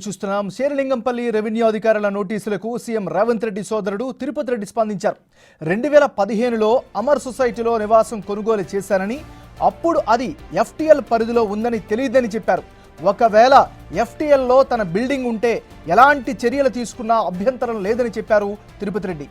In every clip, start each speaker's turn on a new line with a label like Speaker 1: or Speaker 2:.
Speaker 1: చూస్తున్నాం. శేరిలింగంపల్లి రెవెన్యూ అధికారుల నోటీసులకు సీఎం రేవంత్ రెడ్డి సోదరుడు తిరుపతి రెడ్డి స్పందించారు. 2015లో అమర్ సొసైటీలో నివాసం కొనుగోలు చేశారని, అప్పుడు అది ఎఫ్టీఎల్ పరిధిలో ఉందని తెలియదని చెప్పారు. ఒకవేళ ఎఫ్టీఎల్లో తన బిల్డింగ్ ఉంటే ఎలాంటి చర్యలు తీసుకున్నా అభ్యంతరం లేదని చెప్పారు తిరుపతి రెడ్డి.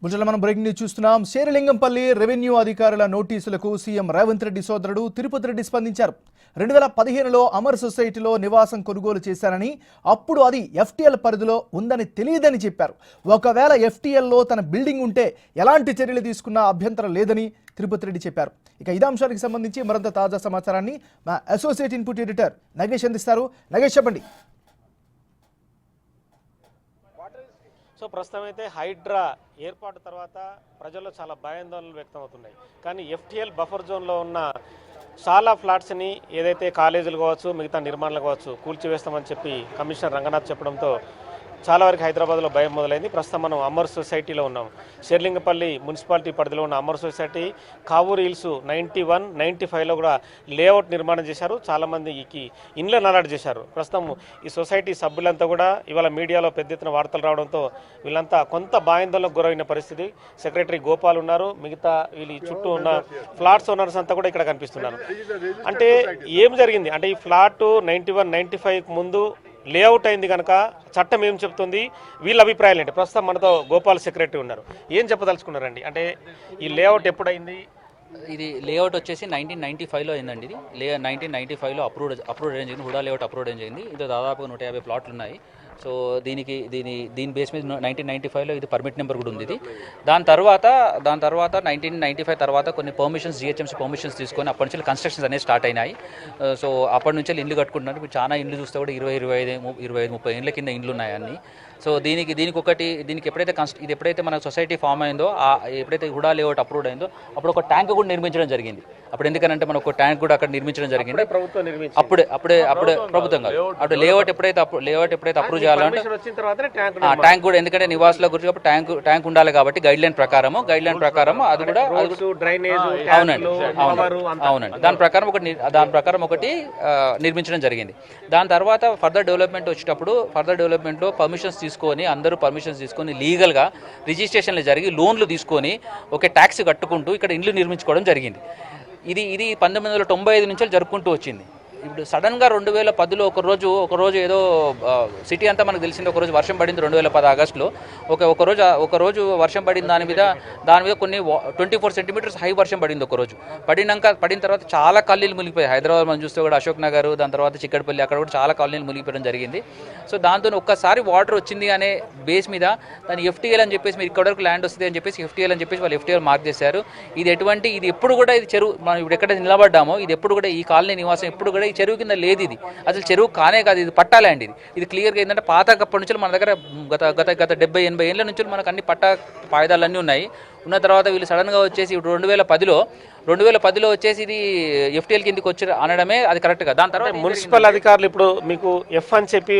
Speaker 1: బుజ్జల మనం బ్రేకింగ్ న్యూస్ చూస్తున్నాం. శేరిలింగంపల్లి రెవెన్యూ అధికారుల నోటీసులకు సీఎం రేవంత్ రెడ్డి సోదరుడు తిరుపతి రెడ్డి స్పందించారు. 2015లో అమర్ సొసైటీలో నివాసం కొనుగోలు చేశారని, అప్పుడు అది ఎఫ్టీఎల్ పరిధిలో ఉందని తెలియదని చెప్పారు. ఒకవేళ ఎఫ్టీఎల్లో తన బిల్డింగ్ ఉంటే ఎలాంటి చర్యలు తీసుకున్నా అభ్యంతరం లేదని తిరుపతి రెడ్డి చెప్పారు. ఇక ఇదే అంశానికి సంబంధించి మరింత తాజా సమాచారాన్ని మా అసోసియేట్ ఇన్పుట్ ఎడిటర్ నగేష్ అందిస్తారు. నగేష్, చెప్పండి.
Speaker 2: సో ప్రస్తుతం అయితే హైడ్రా ఏర్పాటు తర్వాత ప్రజల్లో చాలా భయాందోళనలు వ్యక్తం అవుతున్నాయి. కానీ ఎఫ్టీఎల్ బఫర్ జోన్లో ఉన్న చాలా ఫ్లాట్స్ని ఏదైతే కాలేజీలు కావచ్చు, మిగతా నిర్మాణాలు కావచ్చు కూల్చివేస్తామని చెప్పి కమిషనర్ రంగనాథ్ చెప్పడంతో చాలా వరకు హైదరాబాద్లో భయం మొదలైంది. ప్రస్తుతం మనం అమర్ సొసైటీలో ఉన్నాం. శేరిలింగపల్లి మున్సిపాలిటీ పరిధిలో ఉన్న అమర్ సొసైటీ కావూరు హిల్స్ 91, 95లో కూడా లేఅవుట్ నిర్మాణం చేశారు. చాలామందికి ఇండ్లను అలాట్ చేశారు. ప్రస్తుతం ఈ సొసైటీ సభ్యులంతా కూడా ఇవాళ మీడియాలో పెద్ద ఎత్తున వార్తలు రావడంతో వీళ్ళంతా కొంత భయాందోళనకు గురైన పరిస్థితి. సెక్రటరీ గోపాల్ ఉన్నారు, మిగతా వీళ్ళు చుట్టూ ఉన్న ఫ్లాట్స్ ఓనర్స్ అంతా కూడా ఇక్కడ కనిపిస్తున్నారు. అంటే ఏం జరిగింది అంటే ఈ ఫ్లాట్ 91, 95 ముందు లేఅవుట్ అయింది కనుక చట్టం ఏం చెప్తుంది, వీళ్ళ అభిప్రాయాలు ఏంటి? ప్రస్తుతం మనతో గోపాల్ సెక్రటరీ ఉన్నారు. ఏం చెప్పదలుచుకున్నారండి? అంటే ఈ లేఅవుట్ ఎప్పుడైంది?
Speaker 3: ఇది లేఅవుట్ వచ్చేసి 1995లో అయిందండి. ఇది 1995లో అప్రూవ్డ్ అయింది. హుడా లేఅవుట్ అప్రూవ్డ్ అయింది. ఇది దాదాపు 150 ప్లాట్లు ఉన్నాయి. సో దీని బేస్ మీద 1995లో ఇది పర్మిట్ నెంబర్ కూడా ఉంది. ఇది దాని తర్వాత 1995 తర్వాత కొన్ని పర్మిషన్స్, జిహెచ్ఎంసీ పర్మిషన్స్ తీసుకొని అప్పటి నుంచి కన్స్ట్రక్షన్స్ అనేవి స్టార్ట్ అయినాయి. సో అప్పటి నుంచి ఇల్లు కట్టుకుంటున్నారు. ఇప్పుడు చాలా ఇండ్లు చూస్తే కూడా 20-25-30 ఇండ్ల కింద ఇండ్లు ఉన్నాయి అన్నీ. సో దీనికి ఎప్పుడైతే మన సొసైటీ ఫామ్ అయిందో, ఎప్పుడైతే హుడా లేఅవుట్ అప్రూవ్డ్ అయిందో అప్పుడు ఒక ట్యాంక్ కూడా నిర్మించడం జరిగింది. అప్పుడు ఎందుకంటే మనం ఒక ట్యాంక్ కూడా అక్కడ నిర్మించడం జరిగింది. అప్పుడే ప్రభుత్వం కాదు, అప్పుడు లేఅవుట్ ఎప్పుడైతే అప్రూవ్ చేయాలంటే ట్యాంక్ కూడా, ఎందుకంటే నివాసుల గురించి ట్యాంక్ ఉండాలి కాబట్టి గైడ్ లైన్ ప్రకారం అది కూడా అవునండి దాని ప్రకారం ఒకటి నిర్మించడం జరిగింది. దాని తర్వాత ఫర్దర్ డెవలప్మెంట్లో అందరూ పర్మిషన్స్ తీసుకొని లీగల్గా రిజిస్ట్రేషన్లు జరిగి లోన్లు తీసుకొని ఒక ట్యాక్స్ కట్టుకుంటూ ఇక్కడ ఇండ్లు నిర్మించుకోవడం జరిగింది. ఇది 1995 నుంచి జరుపుకుంటూ వచ్చింది. ఇప్పుడు సడన్గా 2010లో ఒకరోజు ఏదో సిటీ అంతా మనకు తెలిసింది. ఒకరోజు వర్షం పడింది 2010 ఆగస్టులో. ఒకరోజు వర్షం పడింది. దాని మీద కొన్ని 24 సెంటీమీటర్స్ హై వర్షం పడింది. ఒకరోజు పడిన తర్వాత చాలా కాలనీలు మునిగిపోయాయి. హైదరాబాద్ మనం చూస్తే కూడా అశోక్ నగర్, దాని తర్వాత చిక్కడపల్లి, అక్కడ కూడా చాలా కాలనీలు మునిగిపోవడం జరిగింది. సో దాంతో ఒక్కసారి వాటర్ వచ్చింది అనే బేస్ మీద దాన్ని ఎఫ్టీఎల్ అని చెప్పేసి, మీరు ఇక్కడ వరకు ల్యాండ్ వస్తుంది అని చెప్పేసి ఎఫ్టీఎల్ అని చెప్పేసి వాళ్ళు ఎఫ్టీఎల్ మార్క్ చేశారు. ఇది ఎప్పుడు కూడా ఇది చెరువు, మనం ఇప్పుడు ఎక్కడ నిలబడ్డామో ఇది ఎప్పుడు కూడా ఈ కాలనీ నివాసం ఎప్పుడు కూడా ఈ చెరువు కింద లేదు. ఇది అసలు చెరువు కానే కాదు, ఇది పట్టా ల్యాండ్. ఇది క్లియర్గా ఏంటంటే పాతకప్పటి నుంచి మన దగ్గర గత 70-80 ఏళ్ళ నుంచి మనకు అన్ని పట్టా పాయిదాలన్నీ ఉన్నాయి. ఉన్న తర్వాత వీళ్ళు సడన్గా వచ్చేసి ఇప్పుడు 2010లో వచ్చేసి ఇది ఎఫ్టీఎల్ కిందకి వచ్చి అనడమే అది కరెక్ట్గా. దాని తర్వాత
Speaker 2: మున్సిపల్ అధికారులు ఇప్పుడు మీకు ఎఫ్ అని చెప్పి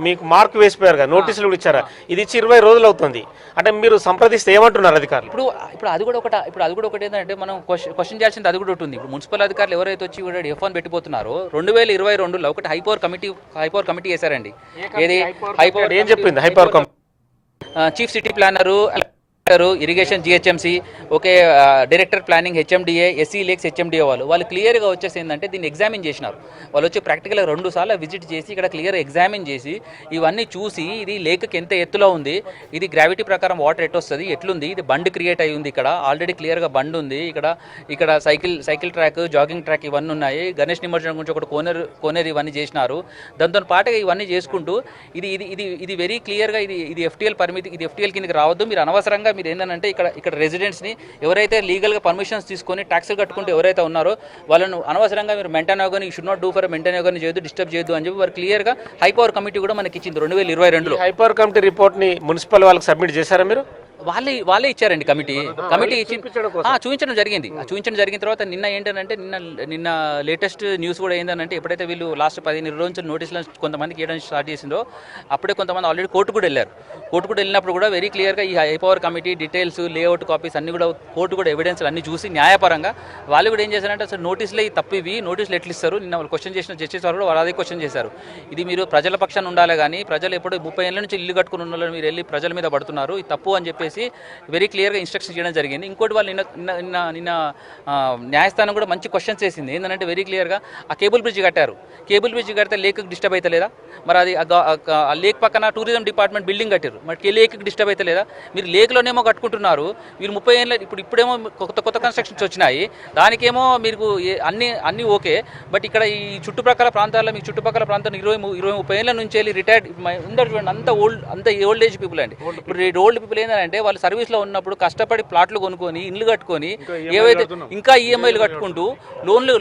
Speaker 2: మీకు మార్క్ వేసిపోయారు కదా, నోటీసులు కూడా ఇచ్చారా? ఇది ఇచ్చి 20 రోజులు అవుతుంది. అంటే మీరు సంప్రదిస్తే ఏమంటున్నారు అధికారులు?
Speaker 3: ఇప్పుడు అది కూడా ఒకటి ఏంటంటే మనం క్వశ్చన్ చేయాల్సింది అది కూడా ఉంటుంది. ఇప్పుడు మున్సిపల్ అధికారులు ఎవరైతే వచ్చి కూడా ఎఫ్1 పెట్టిపోతున్నారో 2022లో ఒకటి హైపవర్ కమిటీ వేశారండి. ఏది హైపవర్
Speaker 2: ఏం చెప్పింది? High power committee
Speaker 3: chief city planner, irrigation GHMC, okay, director planning HMDA, SC lakes HMDA వాళ్ళు క్లియర్గా వచ్చేసి ఏంటంటే దీన్ని ఎగ్జామిన్ చేసినారు. వాళ్ళు వచ్చి ప్రాక్టికల్గా 2 సార్లు విజిట్ చేసి ఇక్కడ క్లియర్ ఎగ్జామిన్ చేసి ఇవన్నీ చూసి ఇది లేక్కి ఎంత ఎత్తులో ఉంది, ఇది గ్రావిటీ ప్రకారం వాటర్ ఎట్టొస్తుంది, ఎట్లుంది, ఇది బండ్ క్రియేట్ అయ్యి ఉంది, ఇక్కడ ఆల్రెడీ క్లియర్గా బండ్ ఉంది, ఇక్కడ సైకిల్ ట్రాక్, జాగింగ్ ట్రాక్ ఇవన్నీ ఉన్నాయి, గణేష్ నిమజ్జనం గురించి ఒకటి కోనేరు ఇవన్నీ చేసినారు. దాంతో పాటుగా ఇవన్నీ చేసుకుంటూ ఇది వెరీ క్లియర్గా ఇది ఎఫ్టీఎల్ పరిమితి, ఇది ఎఫ్టీఎల్ కిందకి రావద్దు, మీరు అనవసరంగా మీరు ఏంటంటే ఇక్కడ రెసిడెంట్స్ని ఎవరైతే లీగల్గా పర్మిషన్స్ తీసుకొని ట్యాక్సులు కట్టుకుంటూ ఎవరైతే ఉన్నారో వాళ్ళను అనవసరంగా మీరు మెయింటైన్ అవ్వని should not do for maintain అవ్వని చేయొద్దు, డిస్టర్బ్ చేయొద్దు అని చెప్పి వారు క్లియర్గా హై పవర్ కమిటీ కూడా మనకి ఇచ్చింది 2022లో.
Speaker 2: హైపవర్ కమిటీ రిపోర్ట్ని మున్సిపల్ వాళ్ళకి సబ్మిట్ చేశారా మీరు?
Speaker 3: వాళ్ళే ఇచ్చారండి కమిటీ ఇచ్చి చూపించడం జరిగింది. చూపించడం జరిగిన తర్వాత నిన్న ఏంటంటే నిన్న లేటెస్ట్ న్యూస్ కూడా ఏంటంటే ఎప్పుడైతే వీళ్ళు లాస్ట్ 15 రోజుల నోటీసులు కొంతమందికి ఇవ్వడం స్టార్ట్ చేసిందో అప్పుడే కొంతమంది ఆల్రెడీ కోర్టు కూడా వెళ్ళారు. కోర్టు కూడా వెళ్ళినప్పుడు కూడా వెరీ క్లియర్గా ఈ high power committee details, layout copies అన్ని కూడా కోర్టు కూడా ఎవిడెన్స్ అన్ని చూసి న్యాయపరంగా వాళ్ళు కూడా ఏం చేశారంటే అసలు నోటీసులే తప్పు, ఇవి నోటీసులు ఎట్లు ఇస్తారు, నిన్న వాళ్ళు క్వశ్చన్ చేసిన జస్టిస్ వారు కూడా వాళ్ళు అదే క్వశ్చన్ చేశారు. ఇది మీరు ప్రజల పక్షాన్ని ఉండాలి కానీ ప్రజలు ఎప్పుడు 30 ఏళ్ళ నుంచి ఇల్లు కట్టుకుని ఉన్న వాళ్ళు మీరు వెళ్ళి ప్రజల మీద పడుతున్నారు, ఇది తప్పు అని చెప్పేసి వెరీ క్లియర్గా ఇన్స్ట్రక్షన్ చేయడం జరిగింది. ఇంకోటి వాళ్ళు నిన్న న్యాయస్థానం కూడా మంచి క్వశ్చన్స్ వేసింది. ఏంటంటే వెరీ క్లియర్గా ఆ కేబుల్ బ్రిడ్జ్ కట్టారు, కేబుల్ బ్రిడ్జ్ కడితే లేక్కి డిస్టర్బ్ అయితే లేదా, మరి అది ఆ లేక్ పక్కన టూరిజం డిపార్ట్మెంట్ బిల్డింగ్ కట్టారు, మరి లేక్కి డిస్టర్బ్ అయితే లేదా, మీరు లేక్లోనేమో కట్టుకుంటున్నారు, మీరు 30 ఏళ్ళ ఇప్పుడేమో కొత్త కన్స్ట్రక్షన్స్ వచ్చినాయి, దానికేమో మీకు అన్నీ ఓకే, బట్ ఇక్కడ ఈ చుట్టుపక్కల ప్రాంతాల్లో మీకు చుట్టుపక్కల ప్రాంతాల్లో 20-30 ఏళ్ళ నుంచి వెళ్ళి రిటైర్డ్ ఉండరు చూడండి, అంత ఓల్డ్ ఏజ్ పీపుల్ అండి. ఇప్పుడు ఓల్డ్ పీపుల్ ఏంటంటే వాళ్ళు సర్వీస్లో ఉన్నప్పుడు కష్టపడి ప్లాట్లు కొనుక్కొని ఇల్లు కట్టుకొని ఏవైతే ఇంకా ఈఎంఐలు కట్టుకుంటూ లోన్లు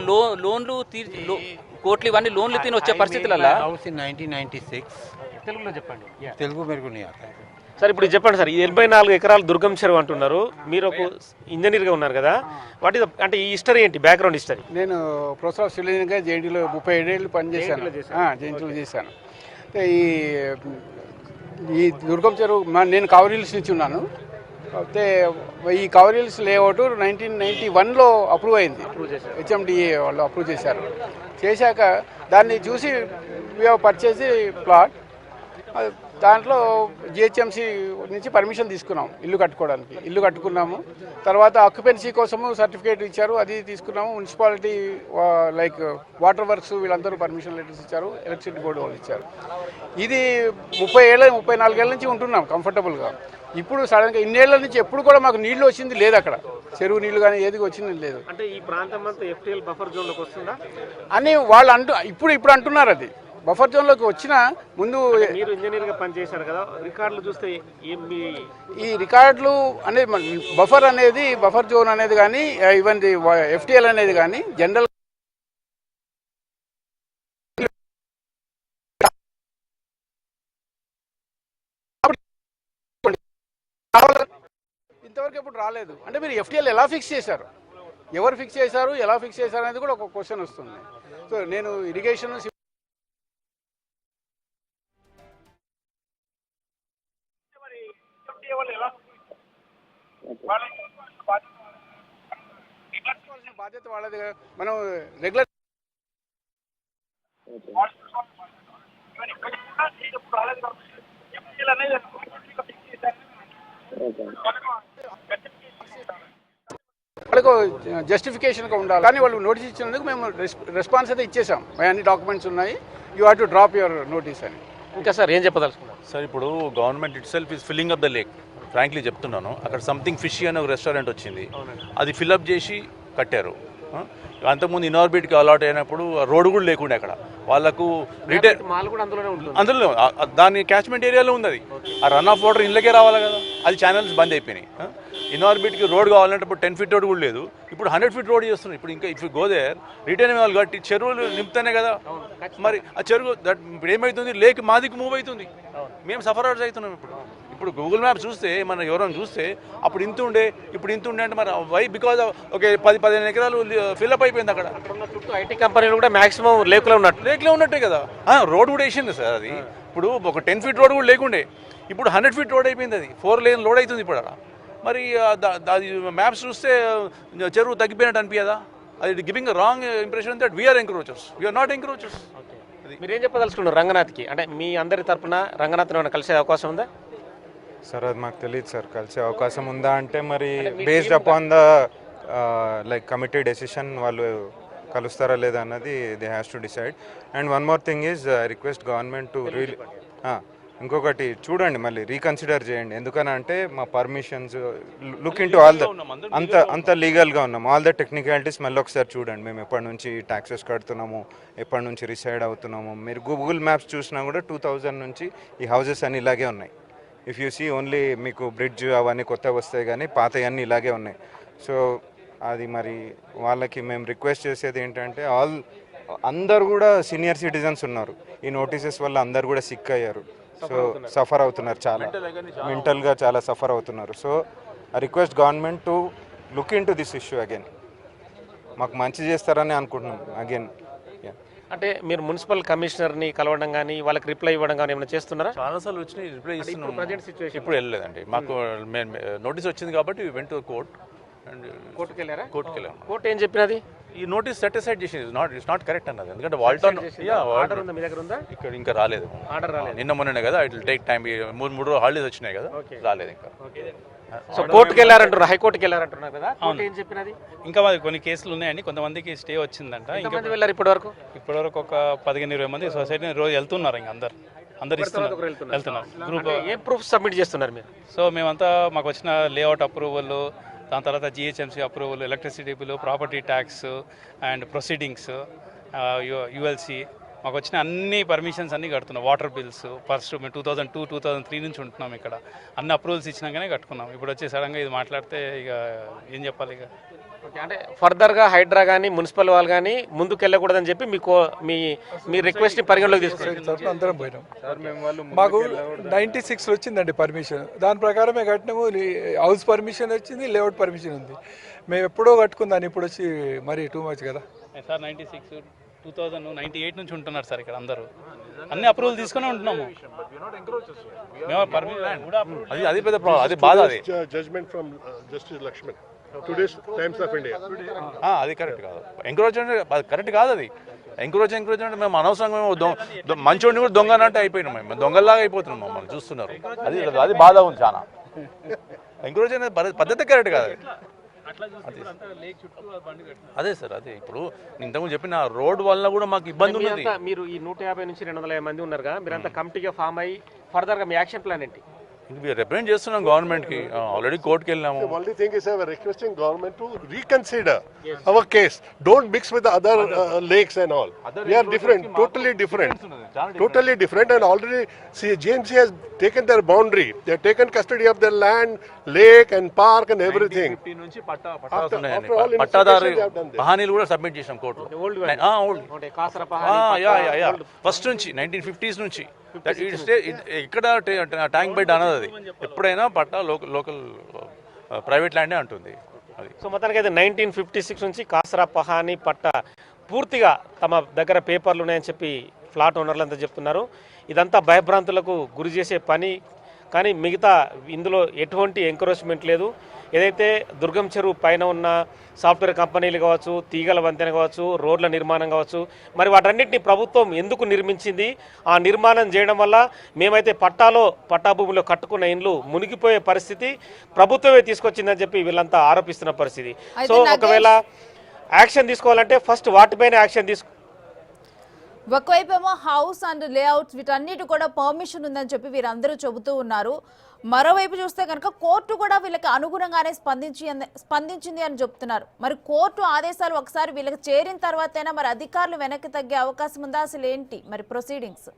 Speaker 3: కోట్లు ఇవన్నీ లోన్లు తిని వచ్చే పరిస్థితులలో
Speaker 2: తెలుగులో చెప్పండి.
Speaker 4: తెలుగు మెరుగు नहीं आता है.
Speaker 2: సార్ ఇప్పుడు చెప్పండి సార్, ఈ 84 ఎకరాలు దుర్గం చెరువు అంటున్నారు, మీరు ఒక ఇంజనీర్గా ఉన్నారు కదా, వాట్ ఇస్ అంటే ఈ హిస్టరీ ఏంటి, బ్యాక్గ్రౌండ్ హిస్టరీ?
Speaker 4: నేను ప్రొఫెసర్ ఆఫ్ సివిల్ ఇంజనీరింగ్గా జేఎన్టీలో 37 ఏళ్ళు పనిచేశాను. జేఎన్టీలో చేశాను. ఈ దుర్గం చెరువు నేను కవర్ హిల్స్ నుంచి ఉన్నాను. అయితే ఈ కవర్ హిల్స్ లేఅవుట్ 1991లో అప్రూవ్ అయింది, హెచ్ఎండిఏ వాళ్ళు అప్రూవ్ చేశారు. చేశాక దాన్ని చూసి పర్చేసి ప్లాట్, దాంట్లో జిహెచ్ఎంసీ నుంచి పర్మిషన్ తీసుకున్నాం ఇల్లు కట్టుకోవడానికి. ఇల్లు కట్టుకున్నాము. తర్వాత ఆక్యుపెన్సీ కోసము సర్టిఫికేట్ ఇచ్చారు, అది తీసుకున్నాము. మున్సిపాలిటీ లైక్ వాటర్ వర్క్స్ వీళ్ళందరూ పర్మిషన్ లెటర్స్ ఇచ్చారు, ఎలక్ట్రిసిటీ బోర్డు వాళ్ళు ఇచ్చారు. ఇది 34 ఏళ్ళ నుంచి ఉంటున్నాం కంఫర్టబుల్గా. ఇప్పుడు సడన్గా ఇన్నేళ్ల నుంచి ఎప్పుడు కూడా మాకు నీళ్లు వచ్చింది లేదు, అక్కడ చెరువు నీళ్లు కానీ ఏది వచ్చింది లేదు.
Speaker 2: అంటే ఈ ప్రాంతం అంతా ఎఫ్టీఎల్ బఫర్ జోన్లోకి వస్తుందా
Speaker 4: అని వాళ్ళు ఇప్పుడు అంటున్నారు. అది బఫర్ జోన్లోకి వచ్చిన ముందు
Speaker 2: మీరు ఇంజనీర్గా పనిచేశారు కదా, రికార్డులు చూస్తే
Speaker 4: ఈ రికార్డులు అనేది బఫర్ జోన్ అనేది కానీ ఈవెన్ ఎఫ్టీఎల్ అనేది కానీ జనరల్ ఇంతవరకు ఎప్పుడు రాలేదు. అంటే మీరు ఎఫ్టీఎల్ ఎలా ఫిక్స్ చేశారు, ఎవరు ఫిక్స్ చేశారు, ఎలా ఫిక్స్ చేశారు అనేది కూడా ఒక క్వశ్చన్ వస్తుంది. సో నేను ఇరిగేషన్ బాధ్యత వాళ్ళది. మనం రెగ్యులర్ వాళ్ళకు జస్టిఫికేషన్గా ఉండాలి. కానీ వాళ్ళు నోటీస్ ఇచ్చినందుకు మేము రెస్పాన్స్ అయితే ఇచ్చేసాం, అన్ని డాక్యుమెంట్స్ ఉన్నాయి, you have to drop your notice అని.
Speaker 2: ఇంకా సార్ ఏం చెప్పదలుచుకున్నారు?
Speaker 5: సార్ ఇప్పుడు government it self is filling up the lake. Frankly చెప్తున్నాను, అక్కడ సంథింగ్ ఫిషీ అనే ఒక రెస్టారెంట్ వచ్చింది, అది ఫిల్అప్ చేసి కట్టారు. అంతకుముందు ఇన్ఆర్బిట్కి అలాట్ అయినప్పుడు రోడ్డు కూడా లేకుండే అక్కడ వాళ్ళకు రిటైల్ అందులో దాని క్యాచ్మెంట్ ఏరియాలో ఉంది. అది ఆ రన్ ఆఫ్ వాటర్ ఇళ్ళకే రావాలి కదా, అది ఛానల్స్ బంద్ అయిపోయినాయి. ఇన్ఆర్బిట్కి రోడ్ కావాలంటే ఇప్పుడు 10 feet రోడ్ కూడా లేదు, ఇప్పుడు 100 feet రోడ్ చేస్తున్నారు. ఇప్పుడు ఇంకా ఇఫ్ గోదేర్ రిటైన్ వాళ్ళు కట్టి చెరువులు నింపుతానే కదా, మరి ఆ చెరువు ఇప్పుడు ఏమవుతుంది, లేక్ మాదికి మూవ్ అవుతుంది, మేము సఫరర్స్ అవుతున్నాం. ఇప్పుడు గూగుల్ మ్యాప్ చూస్తే మనం ఎవరైనా చూస్తే అప్పుడు ఇంత ఉండే ఇప్పుడు ఇంత ఉండే అంటే మరి వై బికాజ్ ఓకే 10-15 ఎకరాలు ఫిల్అప్ అయిపోయింది. అక్కడ
Speaker 2: చుట్టూ ఐటీ కంపెనీలు కూడా మాక్సిమం లేక్లో
Speaker 5: ఉన్నట్టే కదా, రోడ్ కూడా వేసింది సార్. అది ఇప్పుడు ఒక 10 feet రోడ్ కూడా లేకుండే, ఇప్పుడు 100 feet రోడ్ అయిపోయింది, అది 4 lane రోడ్ అవుతుంది ఇప్పుడు అక్కడ. మరి అది మ్యాప్స్ చూస్తే చెరువు తగ్గిపోయినట్టు అనిపించదా? అది giving wrong impression that we are encroachers, we are not encroachers.
Speaker 2: మీరేం చెప్పదలుచుకున్నారు రంగనాథ్కి? అంటే మీ అందరి తరఫున రంగనాథ్ని ఏమైనా కలిసే అవకాశం ఉందా?
Speaker 6: సార్ అది మాకు తెలియదు సార్, కలిసే అవకాశం ఉందా అంటే మరి based upon the like committee decision వాళ్ళు కలుస్తారా లేదా అన్నది they has to decide. And one more thing is request government to real ఇంకొకటి చూడండి, మళ్ళీ రీకన్సిడర్ చేయండి. ఎందుకని అంటే మా permissions look in to all the అంత లీగల్గా ఉన్నాము, ఆల్ ద టెక్నికాలిటీస్ మళ్ళీ ఒకసారి చూడండి. మేము ఎప్పటి నుంచి ట్యాక్సెస్ కడుతున్నాము, ఎప్పటి నుంచి రిసైడ్ అవుతున్నాము. మీరు గూగుల్ మ్యాప్స్ చూసినా కూడా 2000 నుంచి ఈ హౌసెస్ అన్ని ఇలాగే ఉన్నాయి. ఇఫ్ యూ సీ ఓన్లీ మీకు బ్రిడ్జ్ అవన్నీ కొత్తవి వస్తాయి కానీ పాతవన్నీ ఇలాగే ఉన్నాయి. సో అది మరి వాళ్ళకి మేము రిక్వెస్ట్ చేసేది ఏంటంటే అందరు కూడా సీనియర్ సిటిజన్స్ ఉన్నారు. ఈ నోటీసెస్ వల్ల అందరు కూడా సిక్ అయ్యారు. సో సఫర్ అవుతున్నారు, చాలా మెంటల్గా చాలా సఫర్ అవుతున్నారు. So I request government to look in to this issue again. మాకు మంచి చేస్తారని అనుకుంటున్నాం అగైన్.
Speaker 2: అంటే మీరు మున్సిపల్ కమిషనర్ని కలవడం కానీ వాళ్ళకి రిప్లై ఇవ్వడం కానీ ఏమైనా చేస్తున్నారా?
Speaker 5: చాలాసార్లు వచ్చినాయి, రిప్లై ఇస్తున్నాం.
Speaker 2: ప్రజెంట్ సిచ్యువేషన్
Speaker 5: ఇప్పుడు వెళ్ళలేదండి, మాకు నోటీస్ వచ్చింది కాబట్టి వెంట కోర్ట్ అండ్
Speaker 2: కోర్టుకు వెళ్ళారా?
Speaker 5: కోర్టుకి వెళ్ళాము.
Speaker 2: కోర్టు ఏం చెప్పినది?
Speaker 5: ఈ నోటీస్ సెటిసైడ్ చేసింది, ఇట్స్ నాట్ కరెక్ట్ అన్నది. ఎందుకంటే వాల్టాన్
Speaker 2: ఆర్డర్ ఉందా మీ దగ్గర? ఉందా?
Speaker 5: ఇక్కడ ఇంకా రాలేదు,
Speaker 2: ఆర్డర్ రాలేదు.
Speaker 5: నిన్న మొన్ననే కదా, ఇట్ విల్ టేక్ టైం. మూడు రోజులు హాలిడేస్ వచ్చినాయి కదా, రాలేదు ఇంకా.
Speaker 2: సో కోర్టుకి వెళ్ళారంటారు, హైకోర్టుకి వెళ్ళారంటున్నారు కదా, కోర్టు ఏం చెప్పినది?
Speaker 7: ఇంకా మాది కొన్ని కేసులు ఉన్నాయండి, కొంతమందికి స్టే వచ్చిందంట.
Speaker 2: ఎంతమంది వెళ్ళారు ఇప్పటివరకు?
Speaker 7: ఒక 15-20 మంది సొసైటీని రోజు వెళ్తున్నారు. ఇంకా అందరు ఇస్తున్నారు, వెళ్తున్నారు. గ్రూప్
Speaker 2: ఏ ప్రూఫ్ సబ్మిట్ చేస్తున్నారు మీరు?
Speaker 7: సో మేమంతా మాకు వచ్చిన లేఅవుట్ అప్రూవల్, దాని తర్వాత GHMC approval, electricity bill, property tax and proceedings, ULC, మాకు వచ్చిన అన్ని పర్మిషన్స్ అన్నీ కడుతున్నాం. వాటర్ బిల్స్ ఫస్ట్ మేము 2002-2003 నుంచి ఉంటున్నాం ఇక్కడ. అన్ని అప్రూవల్స్ ఇచ్చినాకనే కట్టుకున్నాం. ఇప్పుడు వచ్చి సడన్గా ఇది మాట్లాడితే ఇక ఏం చెప్పాలి ఇక.
Speaker 2: ఓకే, అంటే ఫర్దర్గా హైడ్రా కానీ మున్సిపల్ వాళ్ళు కానీ ముందుకు వెళ్ళకూడదని చెప్పి మీ రిక్వెస్ట్ని పరిగణలోకి తీసుకుంటారు.
Speaker 8: అందరం పోయినాం. మాకు 96 వచ్చిందండి పర్మిషన్, దాని ప్రకారమే కట్టినాము. హౌస్ పర్మిషన్ వచ్చింది, లేఅవుట్ పర్మిషన్ ఉంది. మేము ఎప్పుడో కట్టుకుందాన్ని, ఇప్పుడు వచ్చి మరి టూ మచ్ కదా
Speaker 7: సార్. 96, 2098 నుంచి ఉంటున్నారు సార్ ఇక్కడ అందరూ. అన్ని అప్రూవల్ తీసుకునే ఉంటున్నాము మేము. పర్మిషన్ కూడా
Speaker 5: అది పెద్ద ప్రాబ్లం, అది బాధ. అది
Speaker 9: judgement from justice Lakshman, today's Times of India.
Speaker 5: అది కరెక్ట్ కాదు, ఎంకరేజ్మెంట్ కరెక్ట్ కాదు. అది ఎంకరేజ్ అంటే మేము అనవసరంగా మేము మంచోడిని కూడా దొంగ అంటే అయిపోయినాం. మేము దొంగల్లాగా అయిపోతున్నాం, మమ్మల్ని చూస్తున్నారు. అది బాధ ఉంది చాలా. ఎంకరేజ్ అనేది పద్ధతి కరెక్ట్ కాదు. అదే సార్, అదే ఇప్పుడు ఇంతకుముందు చెప్పిన రోడ్ వల్ల కూడా మాకు ఇబ్బంది ఉంది.
Speaker 2: మీరు ఈ 150 నుంచి 250 మంది ఉన్నారుగా, మీరంతా కమిటీగా ఫామ్ అయ్యి ఫర్దర్గా మీ యాక్షన్ ప్లాన్ ఏంటి?
Speaker 5: రిప్రజెంట్ చేస్తున్నాం గవర్నమెంట్ కి, ఆల్రెడీ కోర్టుకి వెళ్ళాము.
Speaker 9: Only thing is we are requesting government to reconsider our case. Don't mix with the other lakes and all. We are different, totally different, and already GMC has taken their boundary. They have taken custody of their land, lake and park and everything.
Speaker 5: పట్టాదారు పహానీలు కూడా submit చేసాం కోర్టులో. First నుంచి 1950s నుంచి ఇక్కడ tank bed అన్నది. అది ఎప్పుడైనా పట్టా లోకల్ ప్రైవేట్ ల్యాండే అంటుంది అది.
Speaker 2: సో మొత్తానికి అయితే 1956 నుంచి కాసరా పహానీ పట్టా పూర్తిగా తమ దగ్గర పేపర్లు ఉన్నాయని చెప్పి ఫ్లాట్ ఓనర్లు అంతా చెప్తున్నారు. ఇదంతా భయభ్రాంతులకు గురి చేసే పని, కానీ మిగతా ఇందులో ఎటువంటి ఎంకరేజ్మెంట్ లేదు. ఏదైతే దుర్గం చెరువు పైన ఉన్న సాఫ్ట్వేర్ కంపెనీలు కావచ్చు, తీగల వంతెన కావచ్చు, రోడ్ల నిర్మాణం కావచ్చు, మరి వాటన్నిటిని ప్రభుత్వం ఎందుకు నిర్మించింది? ఆ నిర్మాణం చేయడం వల్ల మేమైతే పట్టా భూమిలో కట్టుకున్న ఇండ్లు మునిగిపోయే పరిస్థితి ప్రభుత్వమే తీసుకొచ్చిందని చెప్పి వీళ్ళంతా ఆరోపిస్తున్న పరిస్థితి. సో ఒకవేళ యాక్షన్ తీసుకోవాలంటే ఫస్ట్ వాటిపైన యాక్షన్
Speaker 10: ఒకవైపేమో హౌస్ అండ్ లేఅవుట్స్ వీటన్నిటి కూడా పర్మిషన్ ఉందని చెప్పి వీరందరూ చెబుతూ ఉన్నారు. మరోవైపు చూస్తే కనుక కోర్టు కూడా వీళ్ళకి అనుగుణంగానే స్పందించింది అని చెప్తున్నారు. మరి కోర్టు ఆదేశాలు ఒకసారి వీళ్ళకి చేరిన తర్వాతైనా మరి అధికారులు వెనక్కి తగ్గే అవకాశం ఉందా? అసలు ఏంటి మరి ప్రొసీడింగ్స్?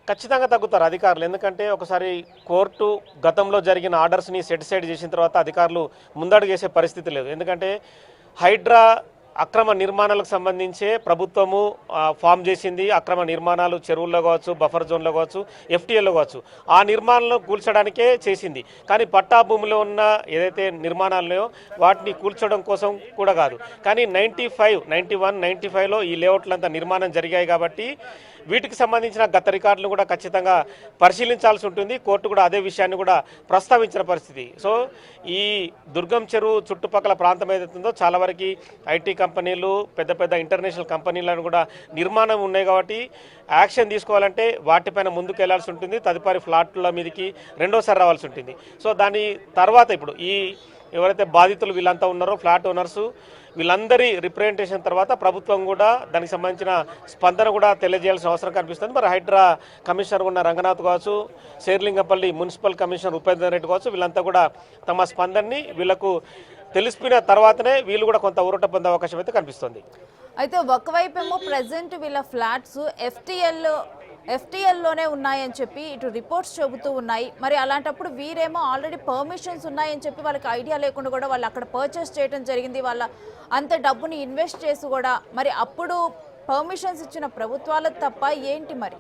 Speaker 2: ఖచ్చితంగా తగ్గుతారు అధికారులు. ఎందుకంటే ఒకసారి కోర్టు గతంలో జరిగిన ఆర్డర్స్ని సెటిసైడ్ చేసిన తర్వాత అధికారులు ముందడుగు వేసే పరిస్థితి లేదు. ఎందుకంటే హైడ్రా అక్రమ నిర్మాణాలకు సంబంధించే ప్రభుత్వము ఫామ్ చేసింది. అక్రమ నిర్మాణాలు చెరువుల్లో కావచ్చు, బఫర్ జోన్లో కావచ్చు, FTLలో కావచ్చు, ఆ నిర్మాణాలను కూల్చడానికే చేసింది. కానీ పట్టా భూమిలో ఉన్న ఏదైతే నిర్మాణాలున్నాయో వాటిని కూల్చడం కోసం కూడా కాదు. కానీ 95, 91, 95లో ఈ లేఅవుట్లంతా నిర్మాణం జరిగాయి కాబట్టి వీటికి సంబంధించిన గత రికార్డులను కూడా ఖచ్చితంగా పరిశీలించాల్సి ఉంటుంది. కోర్టు కూడా అదే విషయాన్ని కూడా ప్రస్తావించిన పరిస్థితి. సో ఈ దుర్గం చెరువు చుట్టుపక్కల ప్రాంతం ఏదైతుందో చాలా వరకు IT కంపెనీలు, పెద్ద పెద్ద ఇంటర్నేషనల్ కంపెనీలను కూడా నిర్మాణం ఉన్నాయి కాబట్టి యాక్షన్ తీసుకోవాలంటే వాటిపైన ముందుకు వెళ్లాల్సి ఉంటుంది. తదుపరి ఫ్లాట్ల మీదకి రెండోసారి రావాల్సి ఉంటుంది. సో దాని తర్వాత ఇప్పుడు ఈ ఎవరైతే బాధితులు వీళ్ళంతా ఉన్నారో ఫ్లాట్ ఓనర్సు, వీళ్ళందరి రిప్రజెంటేషన్ తర్వాత ప్రభుత్వం కూడా దానికి సంబంధించిన స్పందన కూడా తెలియజేయాల్సిన అవసరం కనిపిస్తుంది. మరి హైడ్రా కమిషనర్ ఉన్న రంగనాథ్ కావచ్చు, శేర్లింగంపల్లి మున్సిపల్ కమిషనర్ ఉపేందర్ రెడ్డి కావచ్చు, వీళ్ళంతా కూడా తమ స్పందనని వీళ్ళకు తెలిసిపోయిన తర్వాతనే వీళ్ళు కూడా కొంత ఊరట పొందే అవకాశం అయితే కనిపిస్తుంది.
Speaker 10: అయితే ఒకవైపేమో ప్రజెంట్ వీళ్ళ ఫ్లాట్స్ FTL ఎఫ్టీఎల్లోనే ఉన్నాయని చెప్పి ఇటు రిపోర్ట్స్ చెబుతూ ఉన్నాయి. మరి అలాంటప్పుడు వీరేమో ఆల్రెడీ పర్మిషన్స్ ఉన్నాయని చెప్పి వాళ్ళకి ఐడియా లేకుండా కూడా వాళ్ళు అక్కడ పర్చేస్ చేయడం జరిగింది. వాళ్ళ అంత డబ్బుని ఇన్వెస్ట్ చేసి కూడా మరి అప్పుడు పర్మిషన్స్ ఇచ్చిన ప్రభుత్వాలకు తప్ప ఏంటి మరి?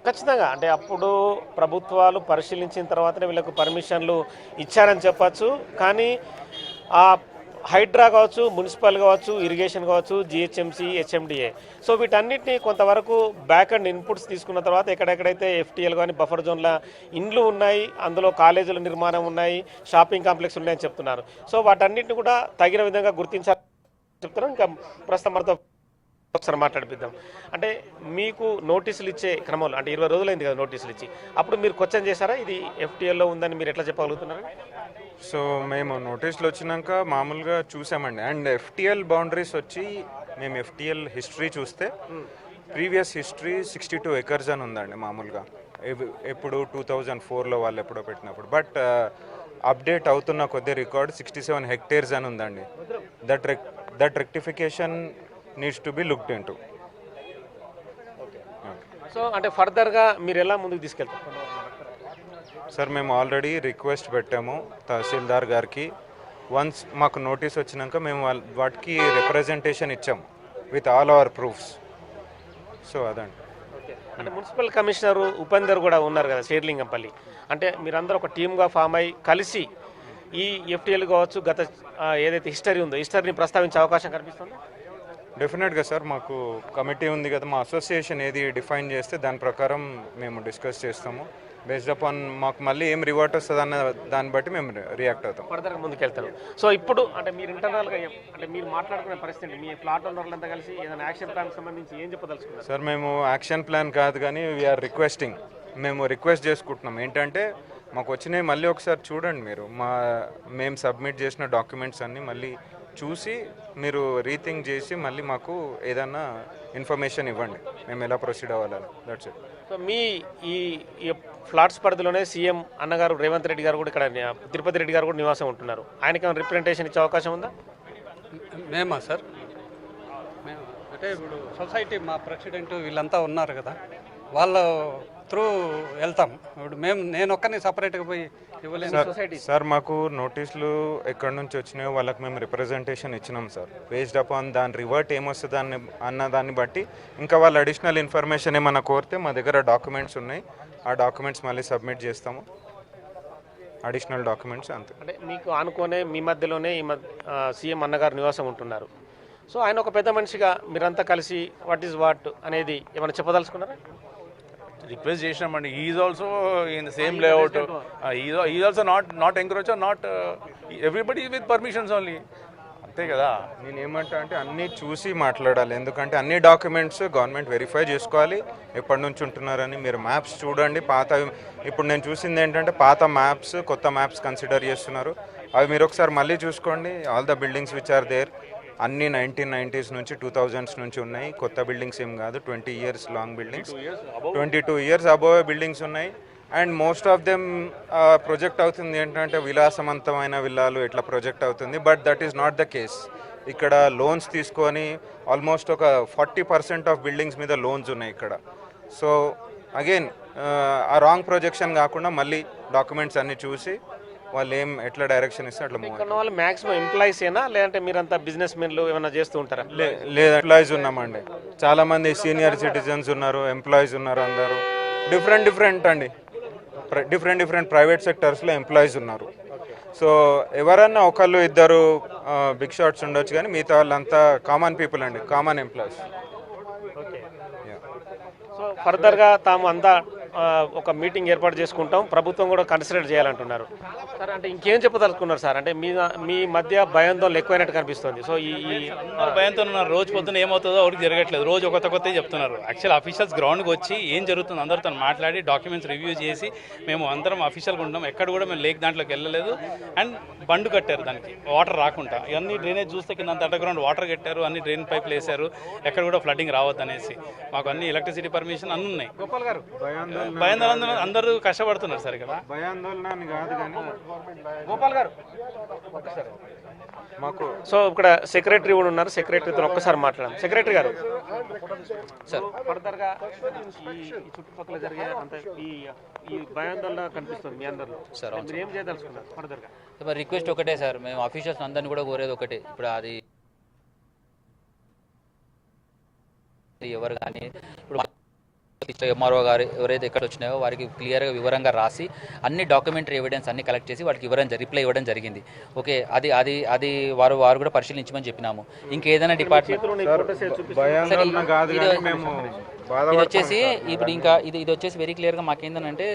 Speaker 2: ఖచ్చితంగా అంటే అప్పుడు ప్రభుత్వాలు పరిశీలించిన తర్వాతనే వీళ్ళకు పర్మిషన్లు ఇచ్చారని చెప్పచ్చు. కానీ ఆ హైడ్రా కావచ్చు, మున్సిపల్ కావచ్చు, ఇరిగేషన్ కావచ్చు, జిహెచ్ఎంసీ, హెచ్ఎండిఏ, సో వీటన్నిటిని కొంతవరకు బ్యాక్ అండ్ ఇన్పుట్స్ తీసుకున్న తర్వాత ఎక్కడెక్కడైతే ఎఫ్టీఎల్ కానీ బఫర్ జోన్ల ఇండ్లు ఉన్నాయి, అందులో కాలేజీల నిర్మాణం ఉన్నాయి, షాపింగ్ కాంప్లెక్స్ ఉన్నాయని చెప్తున్నారు. సో వాటన్నిటిని కూడా తగిన విధంగా గుర్తించాలని చెప్తున్నారు. ఇంకా ప్రస్తుతం మనతో ఒకసారి మాట్లాడిపిద్దాం. అంటే మీకు నోటీసులు ఇచ్చే క్రమంలో అంటే 20 రోజులైంది కదా నోటీసులు ఇచ్చి, అప్పుడు మీరు క్వశ్చన్ చేశారా ఇది ఎఫ్టీఎల్లో ఉందని మీరు ఎట్లా చెప్పగలుగుతున్నారు?
Speaker 6: సో మేము నోటీసులు వచ్చినాక మామూలుగా చూసామండి. అండ్ ఎఫ్టీఎల్ బౌండరీస్ వచ్చి మేము ఎఫ్టీఎల్ హిస్టరీ చూస్తే ప్రీవియస్ హిస్టరీ 62 acres అని ఉందండి మామూలుగా. ఎప్పుడు 2004లో వాళ్ళు ఎప్పుడో పెట్టినప్పుడు. బట్ అప్డేట్ అవుతున్న కొద్ది రికార్డ్ 67 hectares అని ఉందండి. That rectification needs to be looked into.
Speaker 2: So అంటే ఫర్దర్గా మీరు ఎలా ముందుకు తీసుకెళ్తారు?
Speaker 6: సార్ మేము ఆల్రెడీ రిక్వెస్ట్ పెట్టాము తహసీల్దార్ గారికి. వన్స్ మాకు నోటీస్ వచ్చినాక మేము వాటికి రిప్రజెంటేషన్ ఇచ్చాము with all our proofs. So అదండి.
Speaker 2: అంటే మున్సిపల్ కమిషనర్ ఉపేందర్ కూడా ఉన్నారు కదా శేర్లింగంపల్లి, అంటే మీరందరూ ఒక టీమ్గా ఫామ్ అయ్యి కలిసి ఈ ఎఫ్టీఎల్ కావచ్చు గత ఏదైతే హిస్టరీ ఉందో హిస్టరీని ప్రస్తావించే అవకాశం కనిపిస్తుంది?
Speaker 6: డెఫినెట్గా సార్, మాకు కమిటీ ఉంది కదా, మా అసోసియేషన్ ఏది డిఫైన్ చేస్తే దాని ప్రకారం మేము డిస్కస్ చేస్తాము. బేస్డ్ అపాన్ మాకు మళ్ళీ ఏం రివార్ట్ వస్తుంది అన్న దాన్ని బట్టి మేము రియాక్ట్ అవుతాం,
Speaker 2: ఫర్దర్గా ముందుకెళ్తాం. సో ఇప్పుడు అంటే మీరు ఇంటర్నల్గా అంటే మీరు మాట్లాడుకునే పరిస్థితి మీ ఫ్లాట్ ఓనర్లంతా కలిసి ఏదైనా యాక్షన్ ప్లాన్ సంబంధించి ఏం చెప్పదలుచుకున్నారు?
Speaker 6: సార్ మేము యాక్షన్ ప్లాన్ కాదు కానీ వీఆర్ రిక్వెస్టింగ్, మేము రిక్వెస్ట్ చేసుకుంటున్నాం ఏంటంటే మాకు వచ్చినాయి మళ్ళీ ఒకసారి చూడండి మీరు, మేము సబ్మిట్ చేసిన డాక్యుమెంట్స్ అన్నీ మళ్ళీ చూసి మీరు రీథింక్ చేసి మళ్ళీ మాకు ఏదన్నా ఇన్ఫర్మేషన్ ఇవ్వండి, మేము ఎలా ప్రొసీడ్ అవ్వాలని. That's it.
Speaker 2: సో మీ ఈ ఫ్లాట్స్ పరిధిలోనే సీఎం అన్నగారు రేవంత్ రెడ్డి గారు కూడా ఇక్కడ తిరుపతి రెడ్డి గారు కూడా నివాసం ఉంటున్నారు. ఆయనకి ఏమైనా రిప్రజెంటేషన్ ఇచ్చే అవకాశం ఉందా?
Speaker 11: మేమా సార్, మేము అంటే ఇప్పుడు సొసైటీ మా ప్రెసిడెంట్ వీళ్ళంతా ఉన్నారు కదా, వాళ్ళ త్రూ వెళ్తాం. ఇప్పుడు నేను ఒక్కరిని సపరేట్గా పోయి ఇవ్వలేను.
Speaker 6: సార్ మాకు నోటీసులు ఎక్కడి నుంచి వచ్చినాయో వాళ్ళకి మేము రిప్రజెంటేషన్ ఇచ్చినాం సార్. బేస్డ్ అపాన్ దాని రివర్ట్ ఏమొస్తుంది అన్న దాన్ని బట్టి ఇంకా వాళ్ళు అడిషనల్ ఇన్ఫర్మేషన్ ఏమన్నా కోరితే మా దగ్గర డాక్యుమెంట్స్ ఉన్నాయి, ఆ డాక్యుమెంట్స్ మళ్ళీ సబ్మిట్ చేస్తాము, అడిషనల్ డాక్యుమెంట్స్ అంతే.
Speaker 2: అంటే మీకు ఆనుకోనే మీ మధ్యలోనే ఈ సీఎం అన్నగారు నివాసం ఉంటున్నారు. సో ఆయన ఒక పెద్ద మనిషిగా మీరంతా కలిసి వాట్ ఈజ్ వాట్ అనేది ఏమైనా చెప్పదలుచుకున్నారా?
Speaker 5: రిక్వెస్ట్ చేసినామండి. Is also in the same layout, is also not encourage, not everybody with permissions only, అంతే కదా.
Speaker 6: నేను ఏమంటా అంటే అన్నీ చూసి మాట్లాడాలి, ఎందుకంటే అన్ని డాక్యుమెంట్స్ గవర్నమెంట్ వెరిఫై చేసుకోవాలి ఎప్పటి నుంచి ఉంటున్నారని. మీరు మ్యాప్స్ చూడండి, ఇప్పుడు నేను చూసింది ఏంటంటే పాత మ్యాప్స్ కొత్త మ్యాప్స్ కన్సిడర్ చేస్తున్నారు, అవి మీరు ఒకసారి మళ్ళీ చూసుకోండి. All the buildings which are there అన్నీ 1990s నుంచి 2000s నుంచి ఉన్నాయి, కొత్త బిల్డింగ్స్ ఏం కాదు, 20 years long buildings, 22 years above buildings ఉన్నాయి. And most of them project అవుతుంది ఏంటంటే విలాసవంతమైన విల్లాలు ఎట్లా ప్రొజెక్ట్ అవుతుంది, but that is not the case. ఇక్కడ లోన్స్ తీసుకొని ఆల్మోస్ట్ ఒక 40% ఆఫ్ బిల్డింగ్స్ మీద లోన్స్ ఉన్నాయి ఇక్కడ. సో అగైన్ ఆ రాంగ్ ప్రొజెక్షన్ కాకుండా మళ్ళీ డాక్యుమెంట్స్ అన్నీ చూసి వాళ్ళు ఎట్లా డైరెక్షన్ ఇస్తే అట్లా మూవ్.
Speaker 2: వాళ్ళు మ్యాక్సిమం ఎంప్లాయీస్ ఏనా లేదంటే మీరంతా బిజినెస్ మెన్లు ఏమైనా చేస్తూ ఉంటారా?
Speaker 6: లేదా ఎంప్లాయీస్ ఉన్నామండి, చాలా మంది సీనియర్ సిటిజన్స్ ఉన్నారు, ఎంప్లాయీస్ ఉన్నారు, అందరూ డిఫరెంట్ అండి, డిఫరెంట్ ప్రైవేట్ సెక్టర్స్లో ఎంప్లాయీస్ ఉన్నారు. సో ఎవరన్నా ఒకళ్ళు ఇద్దరు బిగ్ షాట్స్ ఉండొచ్చు కానీ మిగతా వాళ్ళంతా కామన్ పీపుల్ అండి, కామన్ ఎంప్లాయీస్.
Speaker 2: సో ఫర్దర్గా తాము అంతా ఒక మీటింగ్ ఏర్పాటు చేసుకుంటాం, ప్రభుత్వం కూడా కన్సిడర్ చేయాలంటున్నారు. సార్ అంటే ఇంకేం చెప్పదలుచుకున్నారు సార్? అంటే మీ మధ్య భయాందోళన ఎక్కువైనట్టు కనిపిస్తుంది. సో ఈ
Speaker 7: భయంతో ఉన్నారు, రోజు పొద్దున్న ఏమవుతుందో ఎవరికి జరగట్లేదు, రోజు కొత్త చెప్తున్నారు. యాక్చువల్ అఫీషియల్స్ గ్రౌండ్కి వచ్చి ఏం జరుగుతుంది అందరితో మాట్లాడి డాక్యుమెంట్స్ రివ్యూ చేసి మేము అందరం అఫీషియల్గా ఉంటాం, ఎక్కడ కూడా మేము లేక్ దాంట్లోకి వెళ్ళలేదు. అండ్ బండు కట్టారు దానికి వాటర్ రాకుండా, ఇవన్నీ డ్రైనేజ్ చూస్తే కింద అండర్ గ్రౌండ్ వాటర్ కట్టారు, అన్ని డ్రైన్ పైపులు వేశారు, ఎక్కడ కూడా ఫ్లడ్డింగ్ రావద్దు అనేసి. మాకు అన్ని ఎలక్ట్రిసిటీ పర్మిషన్ అన్నీ ఉన్నాయి.
Speaker 6: గోపాల్ గారు
Speaker 7: భయాందోళన అందరూ కష్టపడుతున్నారు సార్ ఇక్కడ.
Speaker 6: భయాందోళన అని కాదు కానీ
Speaker 2: గోపాల్ గారు
Speaker 6: మాకు
Speaker 2: సో ఇక్కడ సెక్రటరీ కూడా ఉన్నారు, సెక్రటరీతో ఒక్కసారి మాట్లాడాం. సెక్రటరీ గారు సార్ ఫర్దర్గా ఈ చుట్టుపక్కల జరిగే అంత ఈ భయాందోళన కనిపిస్తుంది మీ అందరిలో
Speaker 3: సార్.
Speaker 2: మీరు ఏం చేయదలుచుకున్నారు ఫర్దర్గా?
Speaker 3: ఇప్పుడు రిక్వెస్ట్ ఒకటే సార్, మేము ఆఫీషియల్స్ అందరిని కూడా కోరేది ఒకటే. ఇప్పుడు అది ఎవరు కానీ ఇప్పుడు ఎంఆర్ఓ గారు ఎవరైతే ఎక్కడ వచ్చినాయో వారికి క్లియర్గా వివరంగా రాసి అన్ని డాక్యుమెంటరీ ఎవిడెన్స్ అన్ని కలెక్ట్ చేసి వాటికి రిప్లై ఇవ్వడం జరిగింది. ఓకే, అది అది అది వారు కూడా పరిశీలించమని చెప్పినాము. ఇంకేదైనా డిపార్ట్మెంట్
Speaker 6: భయాందోళన కాదు కానీ మేము
Speaker 3: ఇది వచ్చేసి ఇప్పుడు ఇంకా ఇది వచ్చేసి వెరీ క్లియర్గా మాకేంటంటే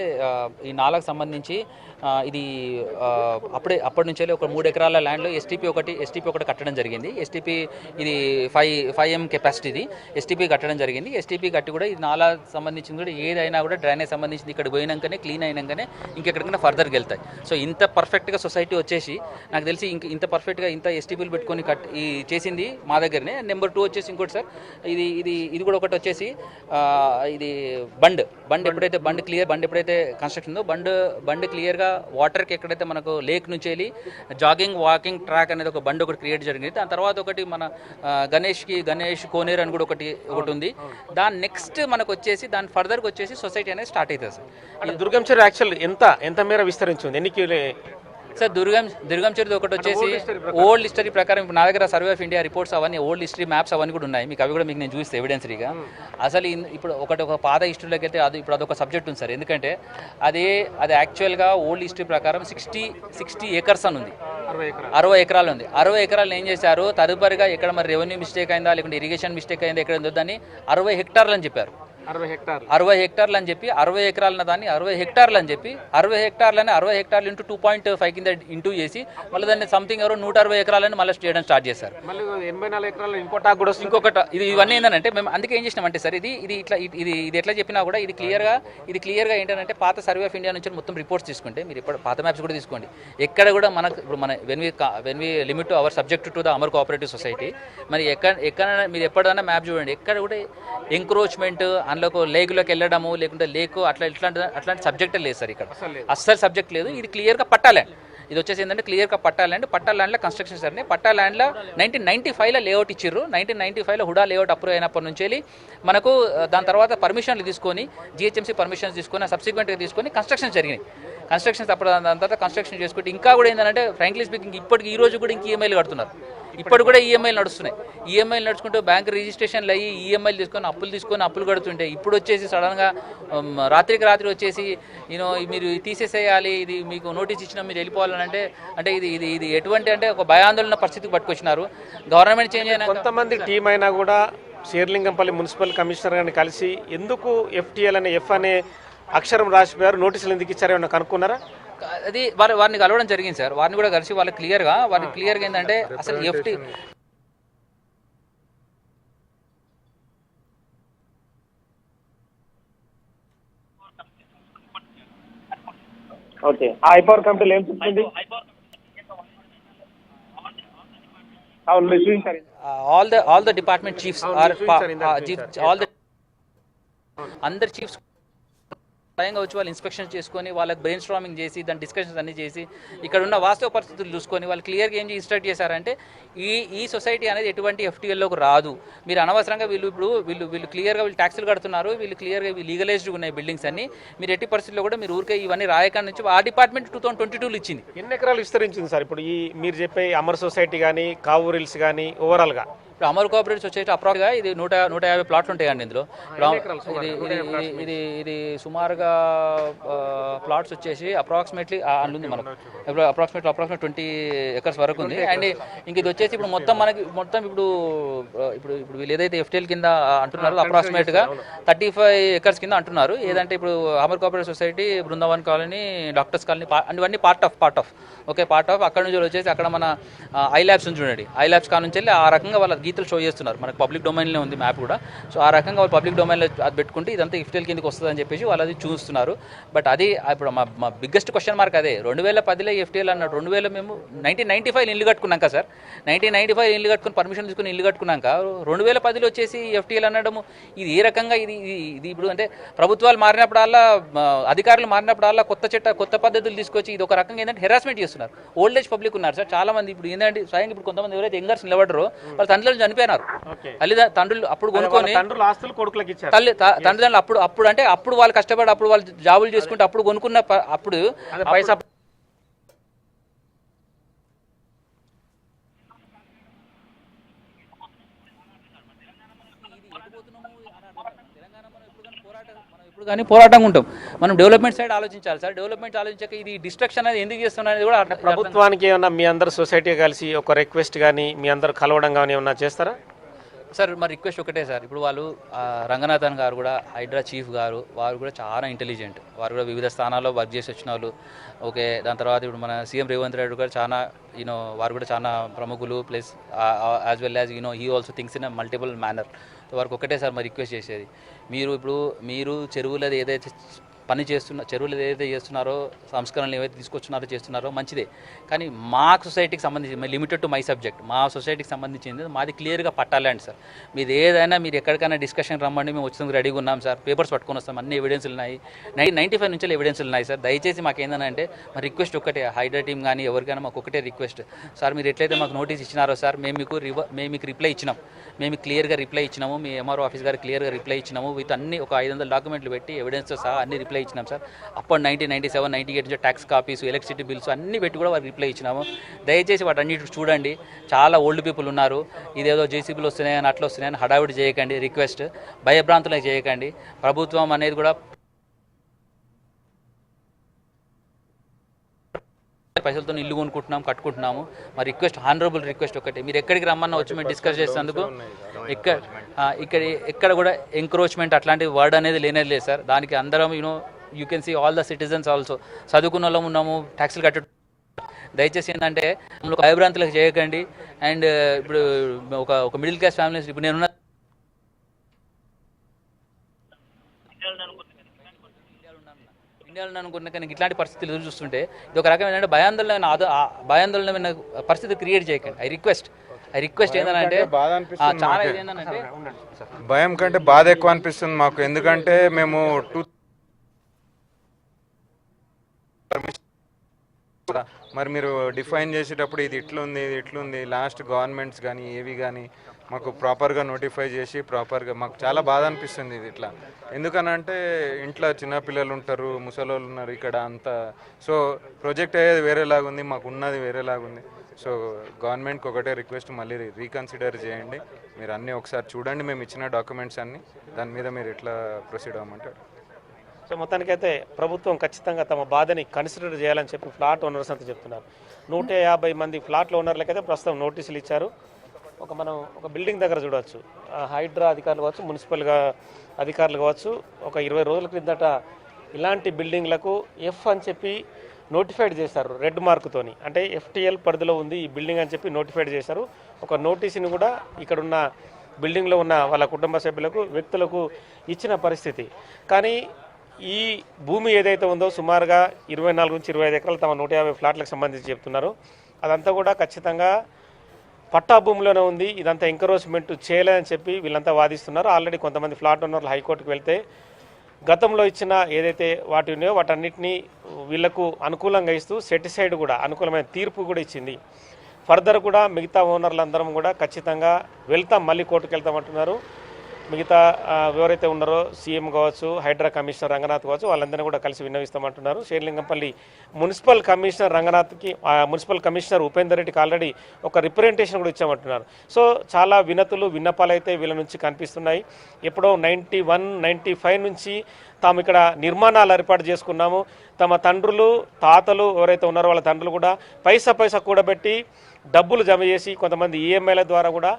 Speaker 3: ఈ నాలకు సంబంధించి ఇది అప్పటి నుంచే ఒక 3 ఎకరాల ల్యాండ్లో ఎస్టీపీ ఒకటి కట్టడం జరిగింది. ఎస్టీపీ ఇది 5M కెపాసిటీ, ఇది ఎస్టీపీ కట్టడం జరిగింది. ఎస్టీపీ కట్టి కూడా ఇది నాలా సంబంధించింది కూడా ఏదైనా కూడా డ్రైనేజ్ సంబంధించింది ఇక్కడ పోయినాకనే క్లీన్ అయినాకనే ఇంకెక్కడికైనా ఫర్దర్గా వెళ్తాయి. సో ఇంత పర్ఫెక్ట్గా సొసైటీ వచ్చేసి నాకు తెలిసి ఇంత పర్ఫెక్ట్గా ఇంత ఎస్టీపీలు పెట్టుకొని ఈ చేసింది మా దగ్గరనే. నెంబర్ 2 వచ్చేసి ఇంకోటి సార్, ఇది కూడా ఒకటి వచ్చేసి ఇది బండ్ ఎప్పుడైతే బండ్ ఎప్పుడైతే కన్స్ట్రక్షన్ ఉందో బండ్ క్లియర్గా వాటర్కి ఎక్కడైతే మనకు లేక్ నుంచి వెళ్ళి వాకింగ్ ట్రాక్ అనేది ఒక బండ్ ఒకటి క్రియేట్ జరిగింది. దాని తర్వాత ఒకటి మన గణేష్ కోనేరు అని కూడా ఒకటి ఉంది. దాని నెక్స్ట్ మనకు వచ్చేసి దాని ఫర్దర్కి వచ్చేసి సొసైటీ అనేది స్టార్ట్ అవుతుంది సార్.
Speaker 2: అంటే దుర్గం చెరువు యాక్చువల్ ఎంత మేర విస్తరించింది, ఎన్ని
Speaker 3: సార్ దుర్గం చెరువు ఒకటి వచ్చేసి ఓల్డ్ హిస్టరీ ప్రకారం ఇప్పుడు నా దగ్గర సర్వే ఆఫ్ ఇండియా రిపోర్ట్స్ అవన్నీ ఓల్డ్ హిస్టరీ మ్యాప్స్ అవన్నీ కూడా ఉన్నాయి. మీకు అవి కూడా మీకు నేను చూస్తే ఎవిడెన్సరీగా. అసలు ఇప్పుడు ఒక పాత హిస్టరీలోకి అయితే ఇప్పుడు అదొక సబ్జెక్ట్ ఉంది సార్. ఎందుకంటే అది యాక్చువల్గా ఓల్డ్ హిస్టరీ ప్రకారం 60 ఏకర్స్ అని ఉంది, 60 ఎకరాలు ఉంది. 60 ఎకరాలు ఏం చేశారు తదుపరిగా ఎక్కడ మరి రెవెన్యూ మిస్టేక్ అయిందా లేకుంటే ఇరిగేషన్ మిస్టేక్ అయిందా ఎక్కడ ఉందో దాన్ని 60 హెక్టార్లు అని చెప్పారు. 60 హెక్టార్లు అని చెప్పి 60 ఎకరాలన్న దాన్ని 60 హెక్టార్లు అని చెప్పి 60 హెక్టార్లని 60 హెక్టార్లు ఇంటూ 2.5 కింద ఇంటూ చేసి మళ్ళీ దాన్ని సంథింగ్ ఎవరో 160 ఎకరాలని మళ్ళీ చేయడం స్టార్ట్ చేశారు.
Speaker 2: మళ్ళీ 84 ఎకరాలు ఇంకొకటి
Speaker 3: ఇవన్నీ ఏంటంటే మేము అందుకే ఏం చేసినామంటే సార్ ఇది ఎట్లా చెప్పినా కూడా ఇది క్లియర్గా ఏంటంటే పాత సర్వే ఆఫ్ ఇండియా నుంచి మొత్తం రిపోర్ట్స్ తీసుకుంటే మీరు ఇప్పుడు పాత మ్యాప్స్ కూడా తీసుకోండి. ఎక్కడ కూడా మనకు ఇప్పుడు మన when we limit our subject to the Amar cooperative society మరి ఎక్కడ మీరు ఎప్పుడైనా మ్యాప్ చూడండి ఎక్కడ కూడా ఎంక్రోచ్మెంట్ అందులో లేక్లోకి వెళ్ళడము లేకుంటే లేకు అట్లాంటి సబ్జెక్టే లేదు సార్. ఇక్కడ అస్సలు సబ్జెక్ట్ లేదు. ఇది క్లియర్గా పట్టా ల్యాండ్. ఇది వచ్చేసి ఏంటంటే క్లియర్గా పట్టా ల్యాండ్లో కన్స్ట్రక్షన్ సార్. పట్టా ల్యాండ్లో 1995లో లేఅవుట్ ఇచ్చిర్రు. 1995లో హుడా లేఅవుట్ అప్రూవ్ అయినప్పటి నుంచి మనకు దాని తర్వాత పర్మిషన్లు తీసుకొని జిహెచ్ఎంసీ పర్మిషన్స్ తీసుకొని సబ్సిక్వెంట్గా తీసుకొని కన్స్ట్రక్షన్ జరిగినాయి. కన్స్ట్రక్షన్స్ అప్పుడు దాని తర్వాత కన్స్ట్రక్షన్ చేసుకుంటే ఇంకా కూడా ఏంటంటే ఫ్రాంక్లీ స్పీకింగ్ ఇప్పటికి ఈ రోజు కూడా ఇంక ఈఎంఐలు కడుతున్నారు. ఇప్పుడు కూడా ఈఎంఐలు నడుస్తున్నాయి. ఈఎంఐలు నడుచుకుంటూ బ్యాంక్ రిజిస్ట్రేషన్లు అయ్యి ఈఎంఐలు తీసుకొని అప్పులు కడుతుంటే ఇప్పుడు వచ్చేసి సడన్గా రాత్రికి రాత్రి వచ్చేసి మీరు తీసేసేయాలి, ఇది మీకు నోటీస్ ఇచ్చినా మీరు వెళ్ళిపోవాలని అంటే ఇది ఎటువంటి అంటే ఒక భయాందోళన పరిస్థితికి పట్టుకొచ్చినారు. గవర్నమెంట్ చేంజ్ అయినా
Speaker 2: కొంతమంది టీం అయినా కూడా షేర్లింగంపల్లి మున్సిపల్ కమిషనర్ గారిని కలిసి ఎందుకు FTL అనే F అనే అక్షరం రాసిపోయారు, నోటీసులు ఎందుకు ఇచ్చారో ఏమన్నా కనుక్కున్నారా?
Speaker 3: అది వారిని కలవడం జరిగింది సార్. వారిని కూడా కలిసి వాళ్ళకి క్లియర్గా ఏంటంటే అసలు FT
Speaker 2: ఓకే హై పవర్ కమిటీలో ఏం చెప్తుంది?
Speaker 3: all the department chiefs are all the అందరు చీఫ్స్ స్వయంగా వచ్చి వాళ్ళు ఇన్స్పెక్షన్ చేసుకొని వాళ్ళకి బ్రెయిన్ స్ట్రామింగ్ చేసి దాని డిస్కషన్స్ అన్ని చేసి ఇక్కడ ఉన్న వాస్తవ పరిస్థితులు చూసుకొని వాళ్ళు క్లియర్గా ఏం ఇన్స్ట్రక్ట్ చేశారంటే ఈ సొసైటీ అనేది ఎటువంటి FTLలోకి రాదు. మీరు అనవసరంగా వీళ్ళు క్లియర్గా ట్యాక్సులు కడుతున్నారు, వీళ్ళు క్లియర్గా లీగలైజ్డ్ ఉన్నాయి బిల్డింగ్స్ అన్ని. మీరు ఎట్టి పరిస్థితుల్లో కూడా మీరు ఊరికే ఇవన్నీ రాయకాండ నుంచి ఆ డిపార్ట్మెంట్ 2022లో ఇచ్చింది.
Speaker 2: ఎన్ని ఎకరాలు విస్తరించింది సార్ ఇప్పుడు ఈ మీరు చెప్పే అమర్ సొసైటీ కానీ కావూర్ హిల్స్ కానీ ఓవరాల్గా?
Speaker 3: ఇప్పుడు అమర్ కోఆపరేటివ్ సొసైటీ అప్రాక్గా ఇది 150 ప్లాట్లు ఉంటాయండి. ఇందులో ఇది సుమారుగా ప్లాట్స్ వచ్చేసి అప్రాక్సిమేట్లీ ఉంది మనకు అప్రాక్సిమేట్ 20 ఎకర్స్ వరకు ఉంది. అండ్ ఇంక ఇది వచ్చేసి ఇప్పుడు మొత్తం ఇప్పుడు వీళ్ళు ఏదైతే FTL కింద అంటున్నారో అప్రాక్సిమేట్గా 35 ఎకర్స్ కింద అంటున్నారు. ఏదంటే ఇప్పుడు Amar cooperative society Brindavan colony, doctors colony ఇవన్నీ పార్ట్ ఆఫ్ అక్కడ నుంచి వచ్చేసి అక్కడ మన ఐ ల్యాబ్స్ నుంచి చూడండి. ఐ ల్యాబ్స్ కాడ నుంచి వెళ్ళి ఆ రకంగా వాళ్ళ గీతలు షో చేస్తున్నారు, మనకు పబ్లిక్ డొమైన్లో ఉంది మ్యాప్ కూడా. సో ఆ రకంగా వాళ్ళు పబ్లిక్ డొమైన్లో అది పెట్టుకుంటే ఇదంతా ఎఫ్టీఎల్ కిందకి వస్తుందని చెప్పేసి వాళ్ళు అది చూస్తున్నారు. బట్ అది ఇప్పుడు మా బిగ్గెస్ట్ క్వశ్చన్ మార్క్ అదే. 2010లో ఎఫ్టీఎల్ అన్నాడు, 2000 మేము 1995 ఇల్లు కట్టుకున్నాక సార్, 1995 ఇల్లు కట్టుకుని పర్మిషన్ తీసుకుని ఇల్లు కట్టుకున్నాక 2010లో వచ్చేసి ఎఫ్టీఎల్ అనడము ఇది ఏ రకంగా ఇది ఇప్పుడు అంటే ప్రభుత్వాలు మారినప్పుడల్లా అధికారులు మారినప్పుడల్లా కొత్త పద్ధతులు తీసుకొచ్చి ఇది ఒక రకంగా ఏంటంటే హెరాస్మెంట్ చేస్తున్నారు. ఓల్డ్ ఏజ్ పబ్లిక్ ఉన్నారు సార్ చాలా మంది. ఇప్పుడు ఏంటంటే స్వయంగా ఇప్పుడు కొంతమంది ఎవరైతే యంగర్స్ నిలబడరో వాళ్ళ తండ్రులు చనిపోయినారు, తండ్రులు అప్పుడు కొనుక్కొని తండ్రులు అప్పుడు అంటే అప్పుడు వాళ్ళు కష్టపడి అప్పుడు వాళ్ళు జాబులు చేసుకుంటే అప్పుడు కొనుక్కున్న అప్పుడు పైసా ఇప్పుడు కానీ పోరాటంగా ఉంటాం. మనం డెవలప్మెంట్ సైడ్ ఆలోచించాలి సార్. డెవలప్మెంట్ ఆలోచించాక ఇది డిస్ట్రక్షన్ అనేది ఎందుకు చేస్తున్నా అనేది కూడా
Speaker 2: ప్రభుత్వానికి ఏమన్నా మీ అందరు సొసైటీ కలిసి ఒక రిక్వెస్ట్ కానీ మీ అందరు కలవడం కానీ ఏమన్నా చేస్తారా
Speaker 3: సార్? మా రిక్వెస్ట్ ఒకటే సార్, ఇప్పుడు వాళ్ళు రంగనాథన్ గారు కూడా హైడ్రా చీఫ్ గారు వారు కూడా చాలా ఇంటెలిజెంట్, వారు కూడా వివిధ స్థానాల్లో వర్క్ చేసి వచ్చిన వాళ్ళు. ఓకే, దాని తర్వాత ఇప్పుడు మన సీఎం రేవంత్ రెడ్డి కూడా చాలా వారు కూడా చాలా ప్రముఖులు, plus as well as he also thinks in a multiple manner. వారికి ఒకటే సార్ మరి రిక్వెస్ట్ చేసేది, మీరు చెరువులది ఏదైతే చెరువులు ఏదైతే చేస్తున్నారో, సంస్కరణలు ఏవైతే చేస్తున్నారో మంచిదే. కానీ మా సొసైటీకి సంబంధించి లిమిటెడ్ టు మై సబ్జెక్ట్, మా సొసైటీకి సంబంధించింది మాది క్లియర్గా పట్టాలండి సార్. మీరు ఏదైనా మీరు ఎక్కడికైనా డిస్కషన్ రమ్మండి, మేము వచ్చేందుకు రెడీగా ఉన్నాం సార్. పేపర్స్ పట్టుకొని వస్తాం, అన్ని ఎవిడెన్స్లు ఉన్నాయి, 95 నుంచి ఎవిడెన్స్లు ఉన్నాయి సార్. దయచేసి మాకు ఏంటంటే మా రిక్వెస్ట్ ఒకటే, హైడ్రా టీమ్ కానీ ఎవరికైనా మాకు ఒకటే రిక్వెస్ట్ సార్, మీరు ఎట్లయితే మాకు నోటీస్ ఇచ్చినారో సార్, మేము మీకు రిప్లై ఇచ్చినాం, మేము క్లియర్గా రిప్లై ఇచ్చినాము, మీ ఎంఆర్ఓ ఆఫీస్ గారు క్లియర్గా రిప్లై ఇచ్చినాము, విత్ అన్ని ఒక 500 డాక్యుమెంట్లు పెట్టి ఎవిడెన్స్తో సహా అన్ని రిప్లై ఇచ్చినాం సార్. అప్పుడు 1997, 98 నుంచి ట్యాక్స్ కాపీస్, ఎలక్ట్రిసిటీ బిల్స్ అన్నీ పెట్టి కూడా వారికి రిప్లై ఇచ్చినాము. దయచేసి వాటి అన్నిటి చూడండి. చాలా ఓల్డ్ పీపుల్ ఉన్నారు, ఇదేదో జేసీబీలు వస్తున్నాయని అట్లా వస్తున్నాయని హడావిడి చేయకండి, రిక్వెస్ట్ భయభ్రాంతులు చేయకండి. ప్రభుత్వం అనేది కూడా పైసలతో ఇల్లు కొనుక్కుంటున్నాము, కట్టుకుంటున్నాము. మా రిక్వెస్ట్, హానరబుల్ రిక్వెస్ట్ ఒకటి, మీరు ఎక్కడికి రమ్మన్నా వచ్చి మేము డిస్కస్ చేసేందుకు ఎక్కడ కూడా ఎంక్రోచ్మెంట్ అట్లాంటి వర్డ్ అనేది లేనేది లేదు సార్. దానికి అందరం you can see all the citizens also చదువుకున్న వాళ్ళం ఉన్నాము, ట్యాక్సులు కట్ట. దయచేసి ఏంటంటే భయభ్రాంతులకు చేయకండి. అండ్ ఇప్పుడు ఒక మిడిల్ క్లాస్ ఫ్యామిలీస్, ఇప్పుడు నేను ఇండియాలో అనుకున్న కానీ ఇట్లాంటి పరిస్థితులు ఎదురు చూస్తుంటే ఇది ఒక రకం ఏంటంటే భయాందోళన పరిస్థితి క్రియేట్ చేయకండి. ఐ రిక్వెస్ట్ ఏంటంటే చాలా ఏంటంటే
Speaker 6: భయం కంటే బాధ ఎక్కువ అనిపిస్తుంది మాకు. ఎందుకంటే మేము మరి మీరు డిఫైన్ చేసేటప్పుడు ఇది ఇట్లుంది లాస్ట్ గవర్నమెంట్స్ కానీ ఏవి కానీ మాకు ప్రాపర్గా నోటిఫై చేసి ప్రాపర్గా మాకు చాలా బాధ అనిపిస్తుంది ఇది ఇట్లా. ఎందుకనంటే ఇంట్లో చిన్నపిల్లలు ఉంటారు, ముసలోళ్ళు ఉన్నారు ఇక్కడ అంతా. సో ప్రాజెక్ట్ అయ్యేది వేరేలాగుంది, మాకు ఉన్నది వేరేలాగుంది. సో గవర్నమెంట్కి ఒకటే రిక్వెస్ట్, మళ్ళీ రీకన్సిడర్ చేయండి. మీరు అన్నీ ఒకసారి చూడండి, మేము ఇచ్చిన డాక్యుమెంట్స్ అన్నీ, దాని మీద మీరు ఎట్లా ప్రొసీడ్ అవ్వమంటారు.
Speaker 2: సో మొత్తానికైతే ప్రభుత్వం ఖచ్చితంగా తమ బాధని కన్సిడర్ చేయాలని చెప్పి ఫ్లాట్ ఓనర్స్ అంతా చెప్తున్నారు. 150 మంది ఫ్లాట్ల ఓనర్లకైతే ప్రస్తుతం నోటీసులు ఇచ్చారు. మనం ఒక బిల్డింగ్ దగ్గర చూడవచ్చు, హైడ్రా అధికారులు కావచ్చు, మున్సిపల్గా అధికారులు కావచ్చు, ఒక 20 రోజుల క్రిందట ఇలాంటి బిల్డింగ్లకు ఎఫ్ అని చెప్పి నోటిఫైడ్ చేశారు, రెడ్ మార్కుతోని. అంటే ఎఫ్టీఎల్ పరిధిలో ఉంది ఈ బిల్డింగ్ అని చెప్పి నోటిఫైడ్ చేశారు. ఒక నోటీసుని కూడా ఇక్కడున్న బిల్డింగ్లో ఉన్న వాళ్ళ కుటుంబ సభ్యులకు, వ్యక్తులకు ఇచ్చిన పరిస్థితి. కానీ ఈ భూమి ఏదైతే ఉందో సుమారుగా 24 నుంచి 25 ఎకరాలు తమ 150 ఫ్లాట్లకు సంబంధించి చెప్తున్నారు. అదంతా కూడా ఖచ్చితంగా పట్టా భూమిలోనే ఉంది, ఇదంతా ఎంకరోచ్మెంట్ చేయలేదని చెప్పి వీళ్ళంతా వాదిస్తున్నారు. ఆల్రెడీ కొంతమంది ఫ్లాట్ ఓనర్లు హైకోర్టుకు వెళ్తే గతంలో ఇచ్చిన ఏదైతే వాటి ఉన్నాయో వాటన్నిటినీ వీళ్లకు అనుకూలంగా ఇస్తూ సెటిసైడ్ కూడా అనుకూలమైన తీర్పు కూడా ఇచ్చింది. ఫర్దర్ కూడా మిగతా ఓనర్లందరం కూడా ఖచ్చితంగా వెళ్తాం, మళ్ళీ కోర్టుకు వెళ్తామంటున్నారు. మిగతా ఎవరైతే ఉన్నారో సీఎం కావచ్చు, హైడ్రా కమిషనర్ రంగనాథ్ కావచ్చు, వాళ్ళందరినీ కూడా కలిసి విన్నవిస్తామంటున్నారు. షేర్లింగంపల్లి మున్సిపల్ కమిషనర్ రంగనాథ్కి, మున్సిపల్ కమిషనర్ ఉపేందర్ రెడ్డికి ఆల్రెడీ ఒక రిప్రజెంటేషన్ కూడా ఇచ్చామంటున్నారు. సో చాలా వినపాలు అయితే వీళ్ళ నుంచి కనిపిస్తున్నాయి. ఎప్పుడో 91, 95 నుంచి తాము ఇక్కడ నిర్మాణాలు ఏర్పాటు చేసుకున్నాము. తమ తండ్రులు, తాతలు ఎవరైతే ఉన్నారో వాళ్ళ తండ్రులు కూడా పైసా కూడబెట్టి డబ్బులు జమ చేసి కొంతమంది ఈఎంఐల ద్వారా కూడా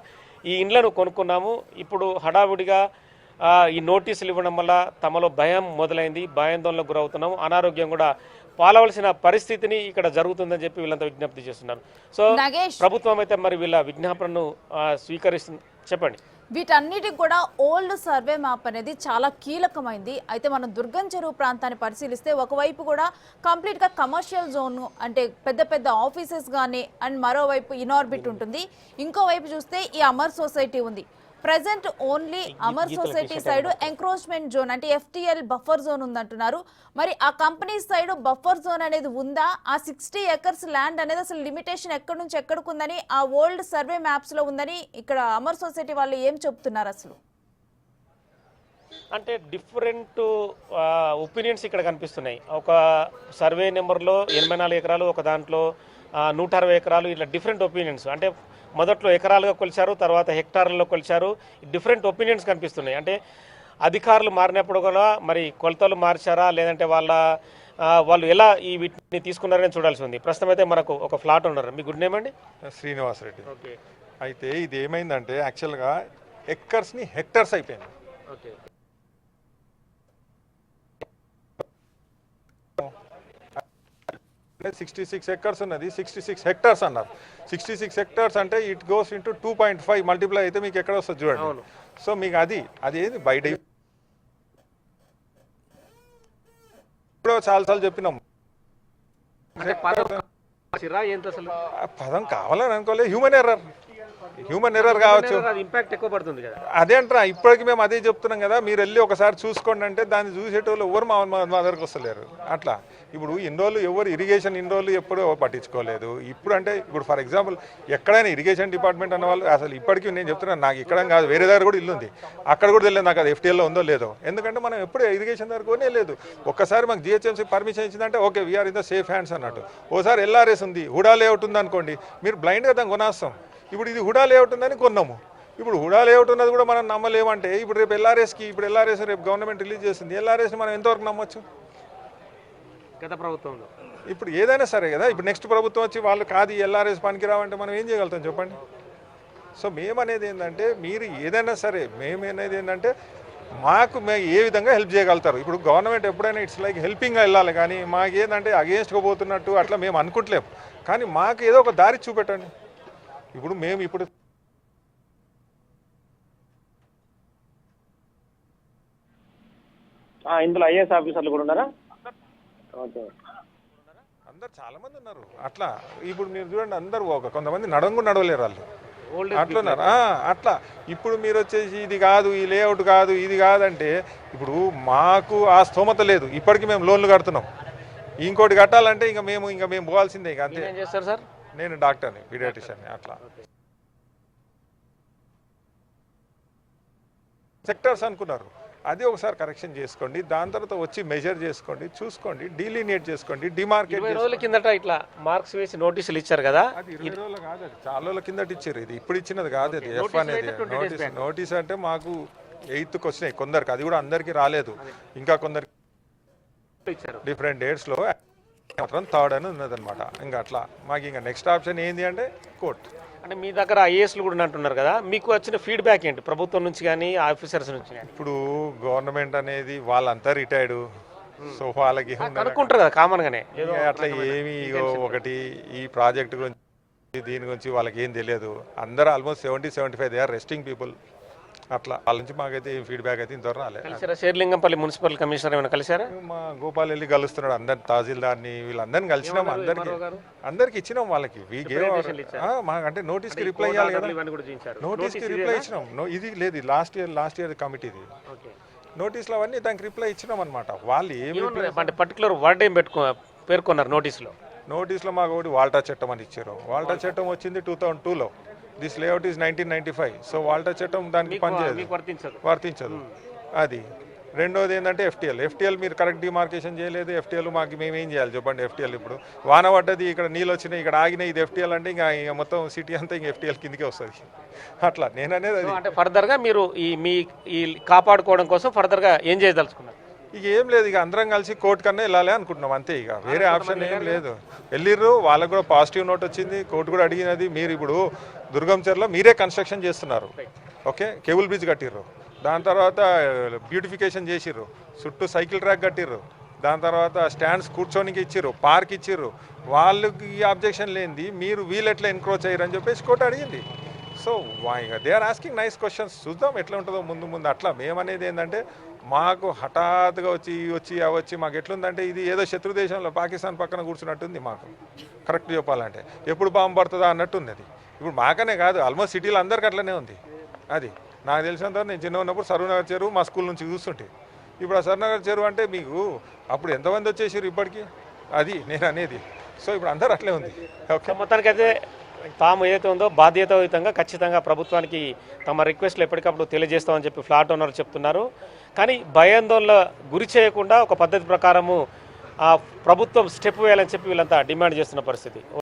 Speaker 2: ఈ ఇండ్లను కొనుక్కున్నాము. ఇప్పుడు హడావుడిగా ఈ నోటీసులు ఇవ్వడం వల్ల తమలో భయం మొదలైంది, భయాందోళనకు గురవుతున్నాము. అనారోగ్యం కూడా పాలవలసిన పరిస్థితిని ఇక్కడ జరుగుతుందని చెప్పి వీళ్ళంతా విజ్ఞప్తి చేస్తున్నారు. సో
Speaker 10: నాగేష్,
Speaker 2: ప్రభుత్వం అయితే మరి వీళ్ళ విజ్ఞాపనను స్వీకరిస్తుంది. చెప్పండి.
Speaker 10: వీటన్నిటికి కూడా ఓల్డ్ సర్వే మ్యాప్ అనేది చాలా కీలకమైంది. అయితే మనం దుర్గం చెరువు ప్రాంతాన్ని పరిశీలిస్తే ఒకవైపు కూడా కంప్లీట్గా కమర్షియల్ జోన్, అంటే పెద్ద పెద్ద ఆఫీసెస్ కానీ, అండ్ మరోవైపు ఇనార్బిట్ ఉంటుంది. ఇంకోవైపు చూస్తే ఈ అమర్ సొసైటీ ఉంది. Present only Amar society side encroachment zone అంటే FTL బఫర్ జోన్ ఉందంటున్నారు. మరి ఆ కంపెనీ సైడ్ బఫర్ జోన్ అనేది ఉందా? ఆ 60 acres ల్యాండ్ అనేది అసలు లిమిటేషన్ ఎక్కడి నుంచి ఎక్కడికి ఉందని ఆ ఓల్డ్ సర్వే మ్యాప్స్ లో ఉందని ఇక్కడ అమర్ సొసైటీ వాళ్ళు ఏం చెప్తున్నారు అసలు?
Speaker 2: అంటే డిఫరెంట్ ఒపీనియన్స్ ఇక్కడ కనిపిస్తున్నాయి. ఒక సర్వే నెంబర్లో 84 ఎకరాలు, ఒక దాంట్లో 160 ఎకరాలు, ఇట్లా డిఫరెంట్ ఒపీనియన్స్. అంటే మొదట్లో ఎకరాలుగా కొలిచారు, తర్వాత హెక్టార్లలో కొలిచారు. డిఫరెంట్ ఒపీనియన్స్ కనిపిస్తున్నాయి. అంటే అధికారులు మారినప్పుడు కూడా మరి కొలతలు మార్చారా, లేదంటే వాళ్ళు ఎలా ఈ వీటిని తీసుకున్నారని చూడాల్సి ఉంది. ప్రస్తుతం అయితే మనకు ఒక ఫ్లాట్ ఉన్నారు. మీ గుడ్ నేమ్ అండి?
Speaker 12: శ్రీనివాస్ రెడ్డి.
Speaker 2: ఓకే.
Speaker 12: అయితే ఇది ఏమైందంటే యాక్చువల్గా ఎక్కర్స్ని హెక్టర్స్ అయిపోయింది.
Speaker 2: ఓకే.
Speaker 12: 66 acres ఉన్నది, 66 hectares అన్నారు. 66 hectares అంటే ఇట్ గోస్ ఇంటూ 2.5 మల్టిప్లై అయితే మీకు ఎక్కడ వస్తుంది చూడండి. సో మీకు అది ఏది బయట ఇప్పుడు చాలాసార్లు చెప్పినాం. పదం కావాలని అనుకోలేదు, హ్యూమన్ ఎర్రర్ కావచ్చు.
Speaker 2: ఇంపాక్ట్ ఎక్కువ పడుతుంది కదా.
Speaker 12: అదే అంటారా, ఇప్పటికి మేము అదే చెప్తున్నాం కదా, మీరు వెళ్ళి ఒకసారి చూసుకోండి అంటే దాన్ని చూసేటోళ్ళు ఎవరు మా దగ్గరకు వస్తలేరు. అట్లా ఇప్పుడు ఇన్ని రోజులు ఎవరు ఇరిగేషన్ ఇన్ని రోజులు ఎప్పుడూ పట్టించుకోలేదు. ఇప్పుడు అంటే ఇప్పుడు ఫర్ ఎగ్జాంపుల్ ఎక్కడైనా ఇరిగేషన్ డిపార్ట్మెంట్ అన్న వాళ్ళు అసలు ఇప్పటికీ నేను చెప్తున్నాను, నాకు ఇక్కడ కాదు వేరే దగ్గర కూడా ఇల్లు ఉంది, అక్కడ కూడా తెలియదు నాకు అది FTLలో ఉందో లేదో. ఎందుకంటే మనం ఎప్పుడు ఇరిగేషన్ దగ్గర కొనే లేదు. ఒక్కసారి మాకు GHMC పర్మిషన్ ఇచ్చిందంటే okay we're in the safe hands అన్నట్టు. ఓసారి LRS ఉంది, హుడా లేఅవుట్ ఉంది అనుకోండి, మీరు బ్లైండ్గా దాన్ని కొనేస్తాం. ఇప్పుడు ఇది హుడా లేఅవుట్ ఉందని కొన్నాము. ఇప్పుడు హుడా లేఅవుట్ ఉన్నది కూడా మనం నమ్మలేమంటే ఇప్పుడు రేపు LRS రేపు గవర్నమెంట్ రిలీజ్ చేస్తుంది, LRSని మనం ఎంతవరకు నమ్మొచ్చు?
Speaker 2: గత ప్రభుత్వంలో
Speaker 12: ఇప్పుడు ఏదైనా సరే కదా, ఇప్పుడు నెక్స్ట్ ప్రభుత్వం వచ్చి వాళ్ళు కాదు LRS పనికిరావంటే మనం ఏం చేయగలుగుతాం చెప్పండి? సో మేమనేది ఏంటంటే మీరు ఏదైనా సరే మేమనేది ఏంటంటే మాకు ఏ విధంగా హెల్ప్ చేయగలుగుతారు. ఇప్పుడు గవర్నమెంట్ ఎప్పుడైనా ఇట్స్ లైక్ హెల్పింగ్గా వెళ్ళాలి, కానీ మాకు ఏంటంటే అగేన్స్ట్గా పోతున్నట్టు అట్లా మేము అనుకుంటలేము. కానీ మాకు ఏదో ఒక దారి చూపెట్టండి. ఇప్పుడు మేము ఇప్పుడు
Speaker 2: ఇందులో IAS ఆఫీసర్లు కూడా ఉన్నారా?
Speaker 12: అందరు చాలా మంది ఉన్నారు. అట్లా ఇప్పుడు మీరు చూడండి, అందరూ కొంతమంది నడవలేరు వాళ్ళు అట్లున్నారు. అట్లా ఇప్పుడు మీరు వచ్చేసి ఇది కాదు, ఈ లేఅవుట్ కాదు, ఇది కాదంటే ఇప్పుడు మాకు ఆ స్తోమత లేదు. ఇప్పటికీ మేము లోన్లు కడుతున్నాం, ఇంకోటి కట్టాలంటే ఇంకా మేము పోవాల్సిందే. ఇక అంతే.
Speaker 2: ఏం చేస్తారు సార్?
Speaker 12: నేను డాక్టర్ని, పీడియాట్రిషియన్ని. అట్లా సెక్టర్స్ అనుకున్నారు, అది ఒకసారి కరెక్షన్ చేసుకోండి. దాని తర్వాత వచ్చి మెజర్ చేసుకోండి, చూసుకోండి, డీలినియేట్ చేసుకోండి, డిమార్కెట్.
Speaker 2: 20 రోజుల కిందట ఇట్లా మార్క్స్ వేసి నోటీసులు ఇచ్చారు కదా.
Speaker 12: అది 20 రోజులు కాదు, అది చాలా రోజుల కిందట ఇచ్చారు. ఇది ఇప్పుడు ఇచ్చినది కాదు. అది F అనేది నోటీస్ అంటే మాకు 8th వచ్చినాయి కొందరికి, అది కూడా అందరికీ రాలేదు. ఇంకా కొందరికి డిఫరెంట్ డేట్స్లో మాత్రం 3rd అని ఉన్నదన్నమాట. ఇంకా అట్లా మాకు ఇంకా నెక్స్ట్ ఆప్షన్ ఏంటి అంటే కోర్ట్.
Speaker 2: అంటే మీ దగ్గర IASలు కూడా అంటున్నారు కదా, మీకు వచ్చిన ఫీడ్బ్యాక్ ఏంటి ప్రభుత్వం నుంచి కానీ ఆఫీసర్స్ నుంచి కానీ?
Speaker 12: ఇప్పుడు గవర్నమెంట్ అనేది వాళ్ళంతా రిటైర్డ్, సో వాళ్ళకి
Speaker 2: కనుక్కుంటారు కదా కామన్ గానే.
Speaker 12: అట్లా ఏమి ఒకటి ఈ ప్రాజెక్ట్ గురించి దీని గురించి వాళ్ళకి ఏం తెలియదు. అందరూ almost 70-75 they are resting people. అట్లా వాళ్ళ నుంచి మాకైతే ఏం ఫీడ్బ్యాక్ అయితే ఇంతవరకు రాలేదు.
Speaker 2: శేర్లింగంపల్లి మున్సిపల్ కమిషనర్ ఏమైనా కలిసారా?
Speaker 12: మా గోపాల్ వెళ్ళి కలుస్తున్నాడు, అందరిని తహసీల్దార్ని వీళ్ళందరినీ కలిసినాం. అందరికి ఇచ్చినాం వాళ్ళకి. అంటే నోటీస్కి రిప్లై ఇవ్వాలి కదా, నోటీస్కి రిప్లై ఇచ్చినాం. ఇది లేదు, లాస్ట్ ఇయర్ కమిటీది నోటీసులు అవన్నీ దానికి రిప్లై ఇచ్చినాం అనమాట. వాళ్ళు ఏమి
Speaker 2: అంటే పర్టికులర్ వర్డ్ ఏం పేర్కొన్నారు నోటీస్లో మాకు ఒకటి వాల్టా చట్టం అని ఇచ్చారు. వాల్టా చట్టం వచ్చింది 2002లో. This layout is 1995. So WALTA చట్టం దానికి పనిచేయదు, వర్తించదు. అది రెండోది ఏంటంటే FTL మీరు కరెక్ట్ డిమార్కేషన్ చేయలేదు. FTL మాకు మేమేం చేయాలి చెప్పండి? FTL ఇప్పుడు వాన పడ్డది, ఇక్కడ నీళ్ళు వచ్చినాయి, ఇక్కడ ఆగినాయి, ఇది FTL అంటే ఇంకా మొత్తం సిటీ అంతా ఇంకా FTL కిందకే వస్తుంది. అట్లా నేను అనేది అది. అంటే ఫర్దర్గా మీరు ఈ కాపాడుకోవడం కోసం ఫర్దర్గా ఏం చేయదలుచుకున్నారు?
Speaker 12: ఇక ఏం లేదు, ఇక అందరం కలిసి కోర్టు కన్నా వెళ్ళాలి అనుకుంటున్నాం అంతే. ఇక వేరే ఆప్షన్ ఏం లేదు. వెళ్ళిర్రు, వాళ్ళకు కూడా పాజిటివ్ నోట్ వచ్చింది, కోర్టు కూడా అడిగినది. మీరు ఇప్పుడు దుర్గంచెర్లో మీరే కన్స్ట్రక్షన్ చేస్తున్నారు, ఓకే, కేబుల్ బ్రిడ్జ్ కట్టిర్రు, దాని తర్వాత బ్యూటిఫికేషన్ చేసిర్రు, చుట్టూ సైకిల్ ట్రాక్ కట్టిర్రు, దాని తర్వాత స్టాండ్స్ కూర్చోనికి ఇచ్చిర్రు, పార్క్ ఇచ్చిర్రు. వాళ్ళకి ఈ అబ్జెక్షన్ లేనిది మీరు వీళ్ళు ఎట్లా ఎన్క్రోచ్ అయ్యారని చెప్పేసి కోర్టు అడిగింది. So they are asking nice questions. చూద్దాం ఎట్లా ఉంటుందో ముందు అట్లా. మేమనేది ఏంటంటే మాకు హఠాత్తుగా వచ్చి మాకు ఎట్లుందంటే ఇది ఏదో శత్రు దేశంలో పాకిస్తాన్ పక్కన కూర్చున్నట్టుంది మాకు, కరెక్ట్ చెప్పాలంటే. ఎప్పుడు బాంబు పడుతుందా అన్నట్టుంది అది. ఇప్పుడు మాకనే కాదు, ఆల్మోస్ట్ సిటీలో అందరికి అట్లనే ఉంది. అది నాకు తెలిసినంత నేను చిన్న ఉన్నప్పుడు సరూనగర్ చెరువు మా స్కూల్ నుంచి చూస్తుంటే, ఇప్పుడు ఆ సరూనగర్ చెరువు అంటే మీకు అప్పుడు ఎంతమంది వచ్చేసారు ఇప్పటికీ, అది నేను అనేది. సో ఇప్పుడు అందరూ అట్లే ఉంది. ఓకే,
Speaker 2: మొత్తానికైతే తాము ఏదైతే ఉందో బాధ్యతాయుతంగా ఖచ్చితంగా ప్రభుత్వానికి తమ రిక్వెస్ట్లు ఎప్పటికప్పుడు తెలియజేస్తామని చెప్పి ఫ్లాట్ ఓనర్ చెప్తున్నారు. కానీ భయాందోళన గురి చేయకుండా ఒక పద్ధతి ప్రకారము ప్రభుత్వం స్టెప్ వేయాలని చెప్పి వీళ్ళంతా డిమాండ్ చేస్తున్న పరిస్థితి.